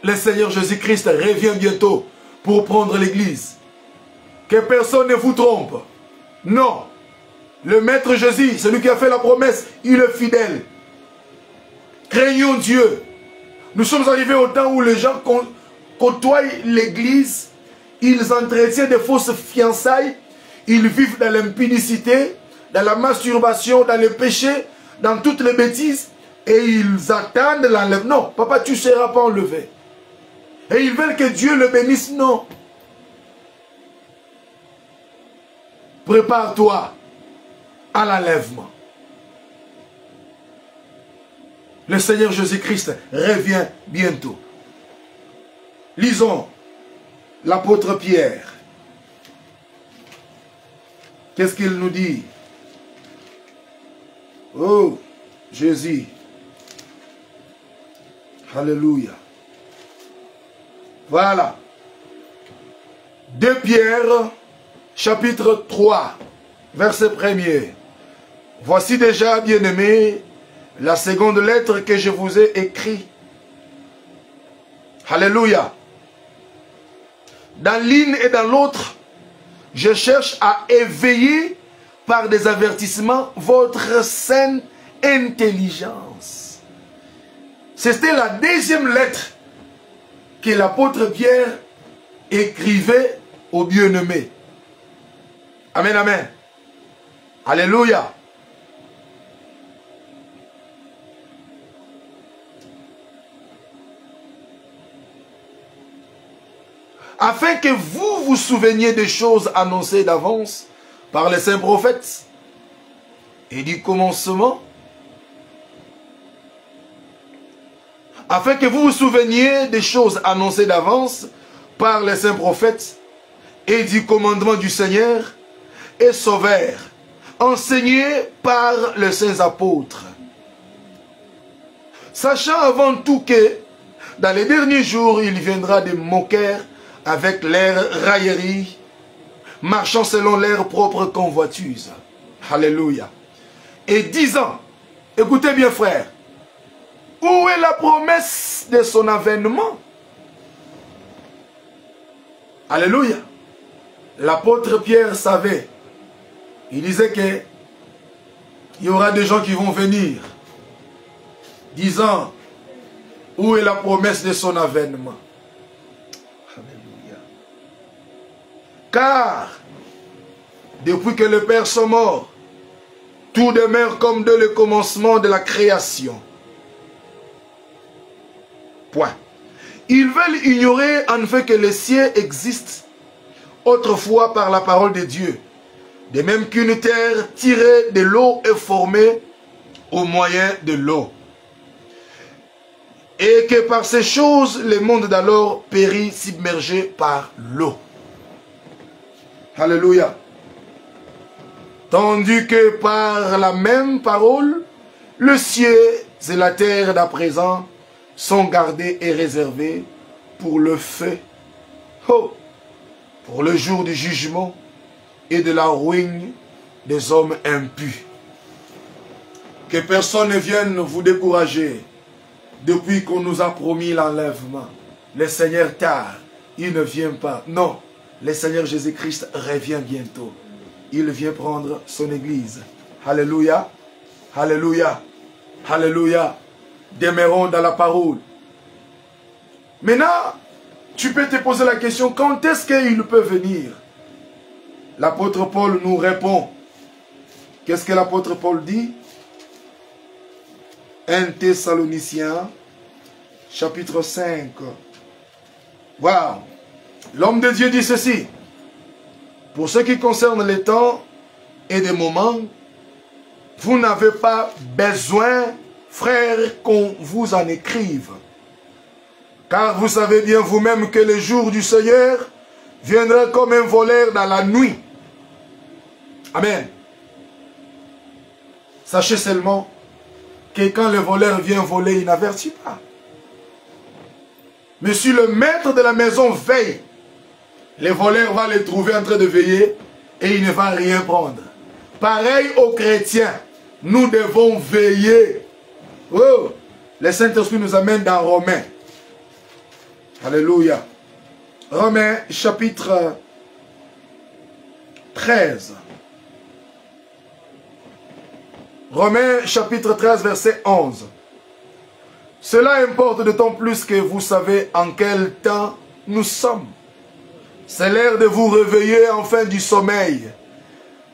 S1: Le Seigneur Jésus-Christ revient bientôt pour prendre l'église. Que personne ne vous trompe. Non. Le Maître Jésus, celui qui a fait la promesse, il est fidèle. Craignons Dieu. Nous sommes arrivés au temps où les gens côtoient l'église, ils entretiennent de fausses fiançailles, ils vivent dans l'impudicité, dans la masturbation, dans le péché, dans toutes les bêtises, et ils attendent l'enlèvement. Non, papa, tu ne seras pas enlevé. Et ils veulent que Dieu le bénisse. Non. Prépare-toi à l'enlèvement. Le Seigneur Jésus-Christ revient bientôt. Lisons l'apôtre Pierre. Qu'est-ce qu'il nous dit? Oh, Jésus. Alléluia. Voilà. 2 Pierre, chapitre 3, verset 1er. Voici déjà, bien-aimés, la seconde lettre que je vous ai écrite. Alléluia. Dans l'une et dans l'autre, je cherche à éveiller par des avertissements votre saine intelligence. C'était la deuxième lettre que l'apôtre Pierre écrivait aux bien-aimés. Amen, amen. Alléluia. Afin que vous vous souveniez des choses annoncées d'avance par les saints prophètes et du commencement. Afin que vous vous souveniez des choses annoncées d'avance par les saints prophètes et du commandement du Seigneur et Sauveur, enseigné par les saints apôtres. Sachant avant tout que dans les derniers jours, il viendra des moqueurs avec leur raillerie, marchant selon leur propre convoitise. Alléluia. Et disant, écoutez bien frère, où est la promesse de son avènement? Alléluia. L'apôtre Pierre savait, il disait que il y aura des gens qui vont venir, disant, où est la promesse de son avènement? Alléluia. Car, depuis que les pères sont morts, tout demeure comme dès le commencement de la création. Point. Ils veulent ignorer en fait que les cieux existent autrefois par la parole de Dieu, de même qu'une terre tirée de l'eau est formée au moyen de l'eau. Et que par ces choses, le monde d'alors périt submergé par l'eau. Alléluia. Tandis que par la même parole, le ciel et la terre d'à présent sont gardés et réservés pour le feu, pour le jour du jugement et de la ruine des hommes impus. Que personne ne vienne vous décourager depuis qu'on nous a promis l'enlèvement. Le Seigneur tard, il ne vient pas. Non, le Seigneur Jésus-Christ revient bientôt. Il vient prendre son église. Alléluia, alléluia, alléluia. demeurons dans la parole. Maintenant, tu peux te poser la question, quand est-ce qu'il peut venir? L'apôtre Paul nous répond. Qu'est-ce que l'apôtre Paul dit? 1 Thessaloniciens, chapitre 5. Wow! L'homme de Dieu dit ceci. Pour ce qui concerne les temps et des moments, vous n'avez pas besoin, frères, qu'on vous en écrive. Car vous savez bien vous-même que le jour du Seigneur viendra comme un voleur dans la nuit. Amen. Sachez seulement que quand le voleur vient voler, il n'avertit pas. Mais si le maître de la maison veille, le voleur va le trouver en train de veiller et il ne va rien prendre. Pareil aux chrétiens, nous devons veiller. Oh, le Saint-Esprit nous amène dans Romains. Alléluia. Romains chapitre 13. Romains chapitre 13 verset 11. Cela importe d'autant plus que vous savez en quel temps nous sommes. C'est l'heure de vous réveiller enfin du sommeil.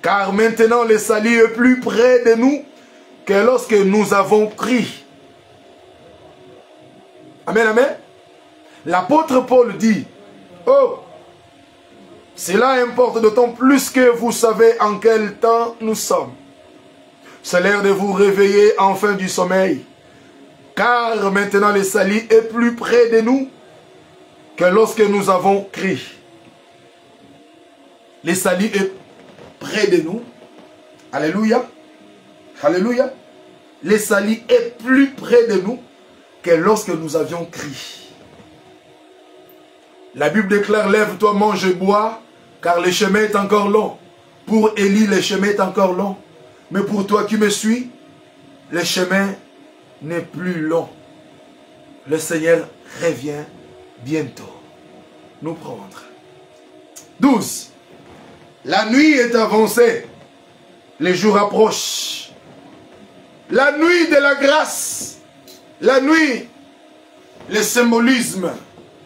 S1: Car maintenant le salut est plus près de nous que lorsque nous avons cru. Amen, amen. L'apôtre Paul dit, oh, cela importe d'autant plus que vous savez en quel temps nous sommes. C'est l'heure de vous réveiller enfin du sommeil. Car maintenant le salut est plus près de nous que lorsque nous avons cru. Le salut est près de nous. Alléluia. Alléluia. Le salut est plus près de nous que lorsque nous avions cru. La Bible déclare, lève-toi, mange et bois, car le chemin est encore long. Pour Élie, le chemin est encore long. Mais pour toi qui me suis, le chemin n'est plus long. Le Seigneur revient bientôt nous prendre. 12. La nuit est avancée. Les jours approchent. La nuit de la grâce. La nuit, le symbolisme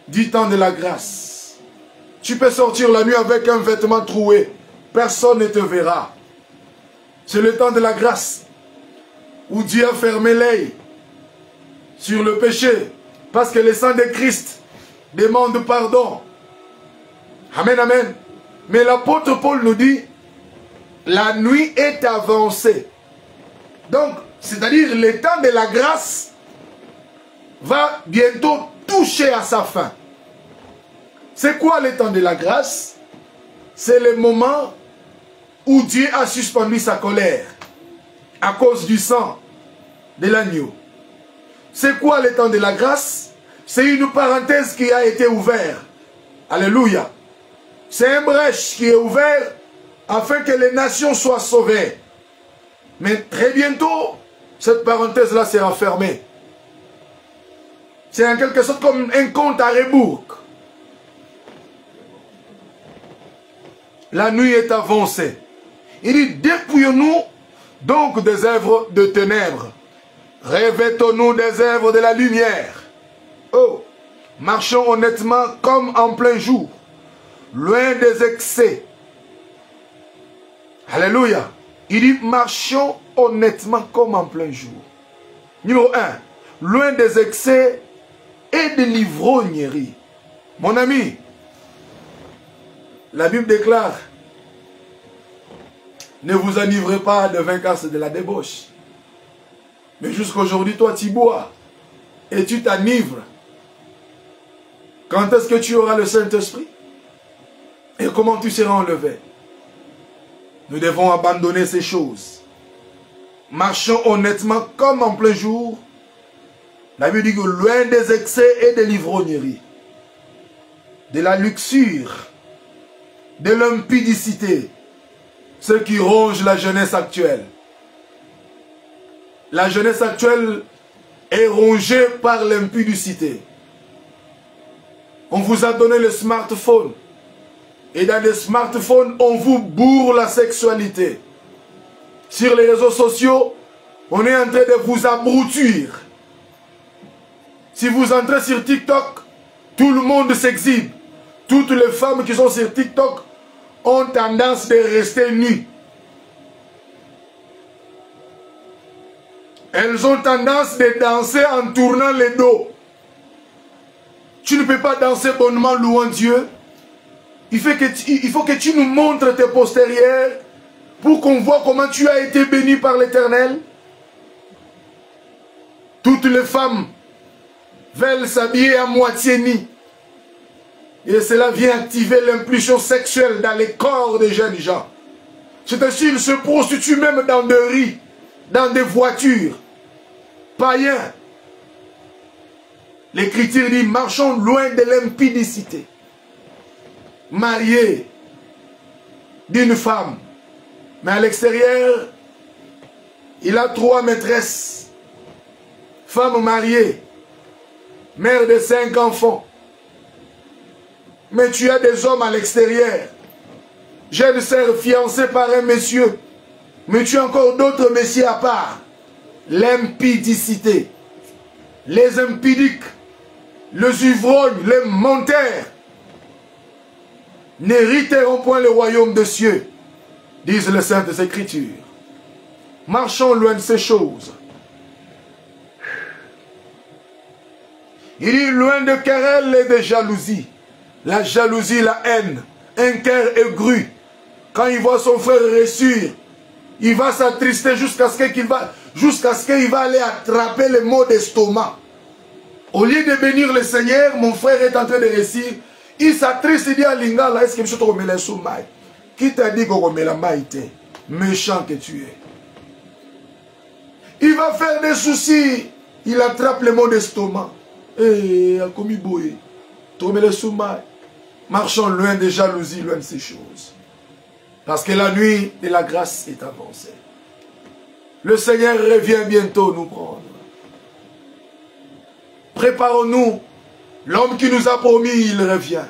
S1: du temps de la grâce. Tu peux sortir la nuit avec un vêtement troué. Personne ne te verra. C'est le temps de la grâce. Où Dieu a fermé l'œil sur le péché. Parce que le sang de Christ demande pardon. Amen, amen. Mais l'apôtre Paul nous dit, la nuit est avancée. Donc, c'est-à-dire le temps de la grâce va bientôt toucher à sa fin. C'est quoi le temps de la grâce? C'est le moment où Dieu a suspendu sa colère à cause du sang de l'agneau. C'est quoi le temps de la grâce? C'est une parenthèse qui a été ouverte. Alléluia. C'est un brèche qui est ouvert afin que les nations soient sauvées. Mais très bientôt, cette parenthèse-là sera fermée. C'est en quelque sorte comme un compte à rebours. La nuit est avancée. Il dit, dépouillons-nous donc des œuvres de ténèbres. Revêtons-nous des œuvres de la lumière. Oh, marchons honnêtement comme en plein jour, loin des excès. Alléluia. Il dit, marchons honnêtement comme en plein jour. Numéro 1, loin des excès et de l'ivrognerie. Mon ami, la Bible déclare, ne vous enivrez pas de vin car c'est de la débauche. Mais jusqu'aujourd'hui, toi, tu bois et tu t'enivres. Quand est-ce que tu auras le Saint-Esprit? Et comment tu seras enlevé? Nous devons abandonner ces choses. Marchons honnêtement comme en plein jour. La Bible dit que loin des excès et de l'ivrognerie, de la luxure, de l'impudicité, ce qui ronge la jeunesse actuelle. La jeunesse actuelle est rongée par l'impudicité. On vous a donné le smartphone. Et dans les smartphones, on vous bourre la sexualité. Sur les réseaux sociaux, on est en train de vous abrutir. Si vous entrez sur TikTok, tout le monde s'exhibe. Toutes les femmes qui sont sur TikTok ont tendance de rester nues. Elles ont tendance de danser en tournant les dos. Tu ne peux pas danser bonnement louant Dieu. Il faut que tu nous montres tes postérieurs pour qu'on voit comment tu as été béni par l'Éternel. Toutes les femmes veulent s'habiller à moitié nues. Et cela vient activer l'impulsion sexuelle dans les corps des jeunes gens. C'est ainsi qu'ils se prostituent même dans des rues, dans des voitures. Païens. L'Écriture dit, marchons loin de l'impudicité. Marié d'une femme. Mais à l'extérieur, il a 3 maîtresses. Femme mariée. Mère de 5 enfants. Mais tu as des hommes à l'extérieur. Jeune sœur fiancée par un monsieur. Mais tu as encore d'autres messieurs à part. L'impudicité. Les impudiques. Les ivrognes. Les menteurs. N'hériteront point le royaume de cieux, disent les Saintes Écritures. Marchons loin de ces choses. Il dit loin de querelles et de jalousie. La jalousie, la haine, un cœur aigru. Quand il voit son frère réussir, il va s'attrister jusqu'à ce qu'il va aller attraper les maux d'estomac. Au lieu de bénir le Seigneur, mon frère est en train de réussir. Il s'attriste, il dit à Lingala, est-ce que je te remets les sous-mailles? Qui t'a dit qu'on remet la maille? Méchant que tu es. Il va faire des soucis. Il attrape les maux d'estomac. Eh, a commis boué. Tu remets les sous-mailles. Marchons loin des jalousies, loin de ces choses. Parce que la nuit de la grâce est avancée. Le Seigneur revient bientôt nous prendre. Préparons-nous. L'homme qui nous a promis, il revient.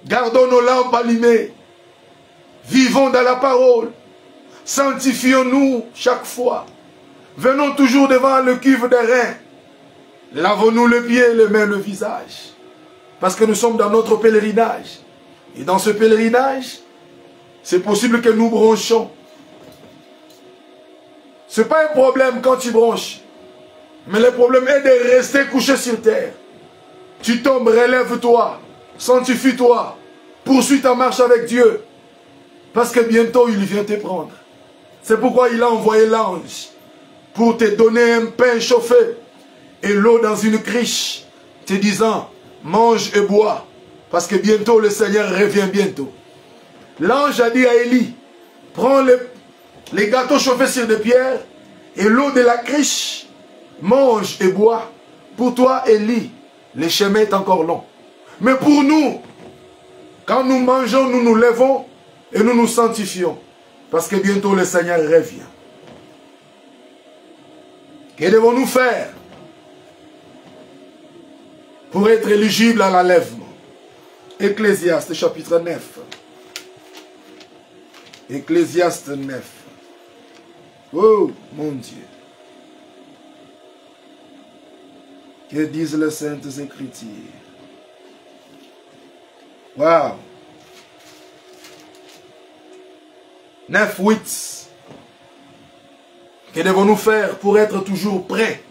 S1: Gardons nos lampes allumées. Vivons dans la parole. Sanctifions-nous chaque fois. Venons toujours devant le cuve des reins. Lavons-nous le pied, les mains, le visage. Parce que nous sommes dans notre pèlerinage. Et dans ce pèlerinage, c'est possible que nous bronchions. Ce n'est pas un problème quand tu bronches. Mais le problème est de rester couché sur terre. Tu tombes, relève-toi, sanctifie-toi, poursuis ta marche avec Dieu. Parce que bientôt il vient te prendre. C'est pourquoi il a envoyé l'ange pour te donner un pain chauffé et l'eau dans une criche, te disant, mange et bois, parce que bientôt le Seigneur revient bientôt. L'ange a dit à Élie, prends les gâteaux chauffés sur des pierres et l'eau de la criche, mange et bois. Pour toi, Élie, le chemin est encore long. Mais pour nous, quand nous mangeons, nous nous levons et nous nous sanctifions. Parce que bientôt le Seigneur revient. Que devons-nous faire pour être éligible à l'enlèvement? Ecclésiaste chapitre 9. Ecclésiaste 9. Oh mon Dieu. Que disent les Saintes Écritures? Waouh! 9, 8. Que devons-nous faire pour être toujours prêts?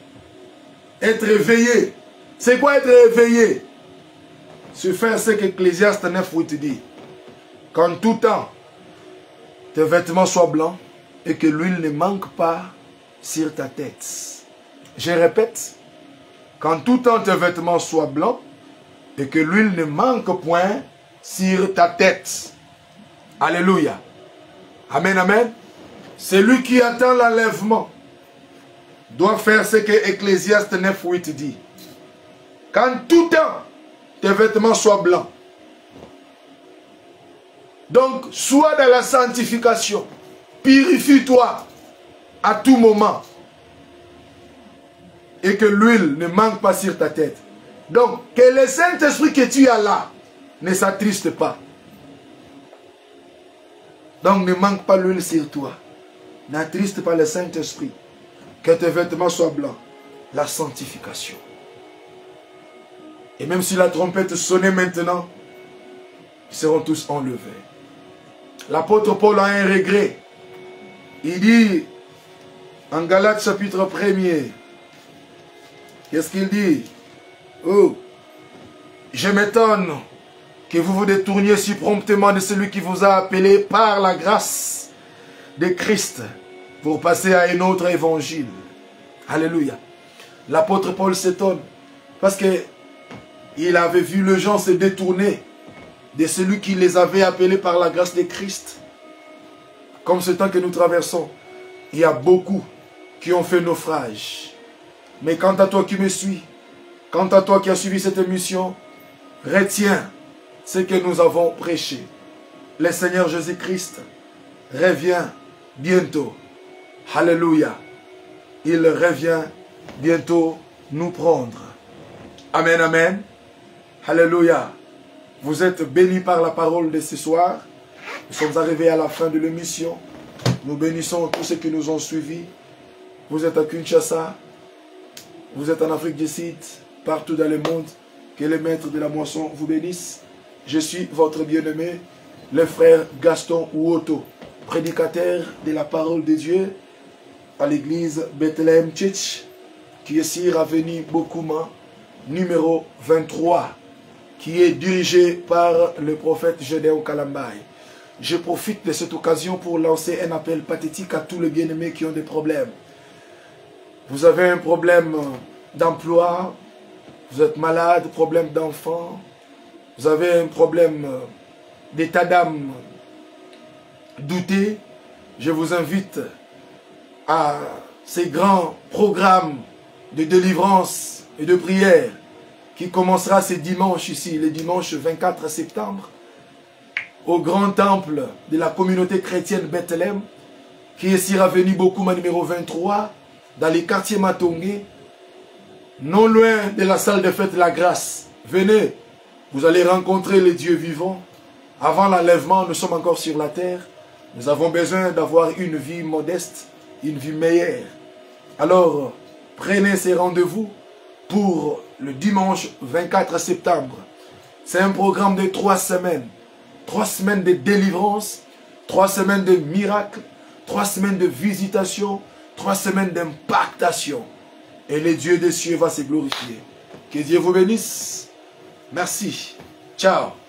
S1: Être éveillés. C'est quoi être éveillé? C'est faire ce qu'Ecclésiaste 9, 8 dit. Qu'en tout temps, tes vêtements soient blancs et que l'huile ne manque pas sur ta tête. Je répète. Qu'en tout temps tes vêtements soient blancs et que l'huile ne manque point sur ta tête. Alléluia. Amen, amen. Celui qui attend l'enlèvement doit faire ce que Ecclésiaste 9, 8 dit. Qu'en tout temps tes vêtements soient blancs. Donc, sois dans la sanctification. Purifie-toi à tout moment. Et que l'huile ne manque pas sur ta tête. Donc, que le Saint-Esprit que tu as là ne s'attriste pas. Donc, ne manque pas l'huile sur toi. N'attriste pas le Saint-Esprit. Que tes vêtements soient blancs. la sanctification. Et même si la trompette sonnait maintenant, ils seront tous enlevés. L'apôtre Paul a un regret. Il dit, en Galates chapitre 1er, qu'est-ce qu'il dit? Oh, je m'étonne que vous vous détourniez si promptement de celui qui vous a appelé par la grâce de Christ pour passer à un autre évangile. Alléluia. L'apôtre Paul s'étonne parce qu'il avait vu les gens se détourner de celui qui les avait appelés par la grâce de Christ. Comme ce temps que nous traversons, il y a beaucoup qui ont fait naufrage. Mais quant à toi qui me suis, quant à toi qui as suivi cette émission, retiens ce que nous avons prêché. Le Seigneur Jésus-Christ revient bientôt. Alléluia. Il revient bientôt nous prendre. Amen, amen. Alléluia. Vous êtes bénis par la parole de ce soir. Nous sommes arrivés à la fin de l'émission. Nous bénissons tous ceux qui nous ont suivis. Vous êtes à Kinshasa. Vous êtes en Afrique du Sud. Partout dans le monde. Que les maîtres de la moisson vous bénissent. Je suis votre bien-aimé, le frère Gaston Ouoto, prédicateur de la parole de Dieu à l'église Bethlehem Church, qui est sur avenue Bokuma, numéro 23, qui est dirigé par le prophète Gédéon Kalambay. Je profite de cette occasion pour lancer un appel pathétique à tous les bien-aimés qui ont des problèmes. Vous avez un problème d'emploi, vous êtes malade, problème d'enfant, vous avez un problème d'état d'âme douté, je vous invite à ces grands programmes de délivrance et de prière qui commencera ce dimanche ici, le dimanche 24 septembre, au grand temple de la communauté chrétienne Bethlehem, qui est sur avenue Bokuma numéro 23, dans les quartiers Matongé, non loin de la salle de fête La Grâce. Venez, vous allez rencontrer les dieux vivants. Avant l'enlèvement, nous sommes encore sur la terre. Nous avons besoin d'avoir une vie modeste, une vie meilleure. Alors, prenez ces rendez-vous pour le dimanche 24 septembre. C'est un programme de 3 semaines. 3 semaines de délivrance, 3 semaines de miracles, 3 semaines de visitation, 3 semaines d'impactation. Et le Dieu des cieux va se glorifier. Que Dieu vous bénisse. Merci. Ciao.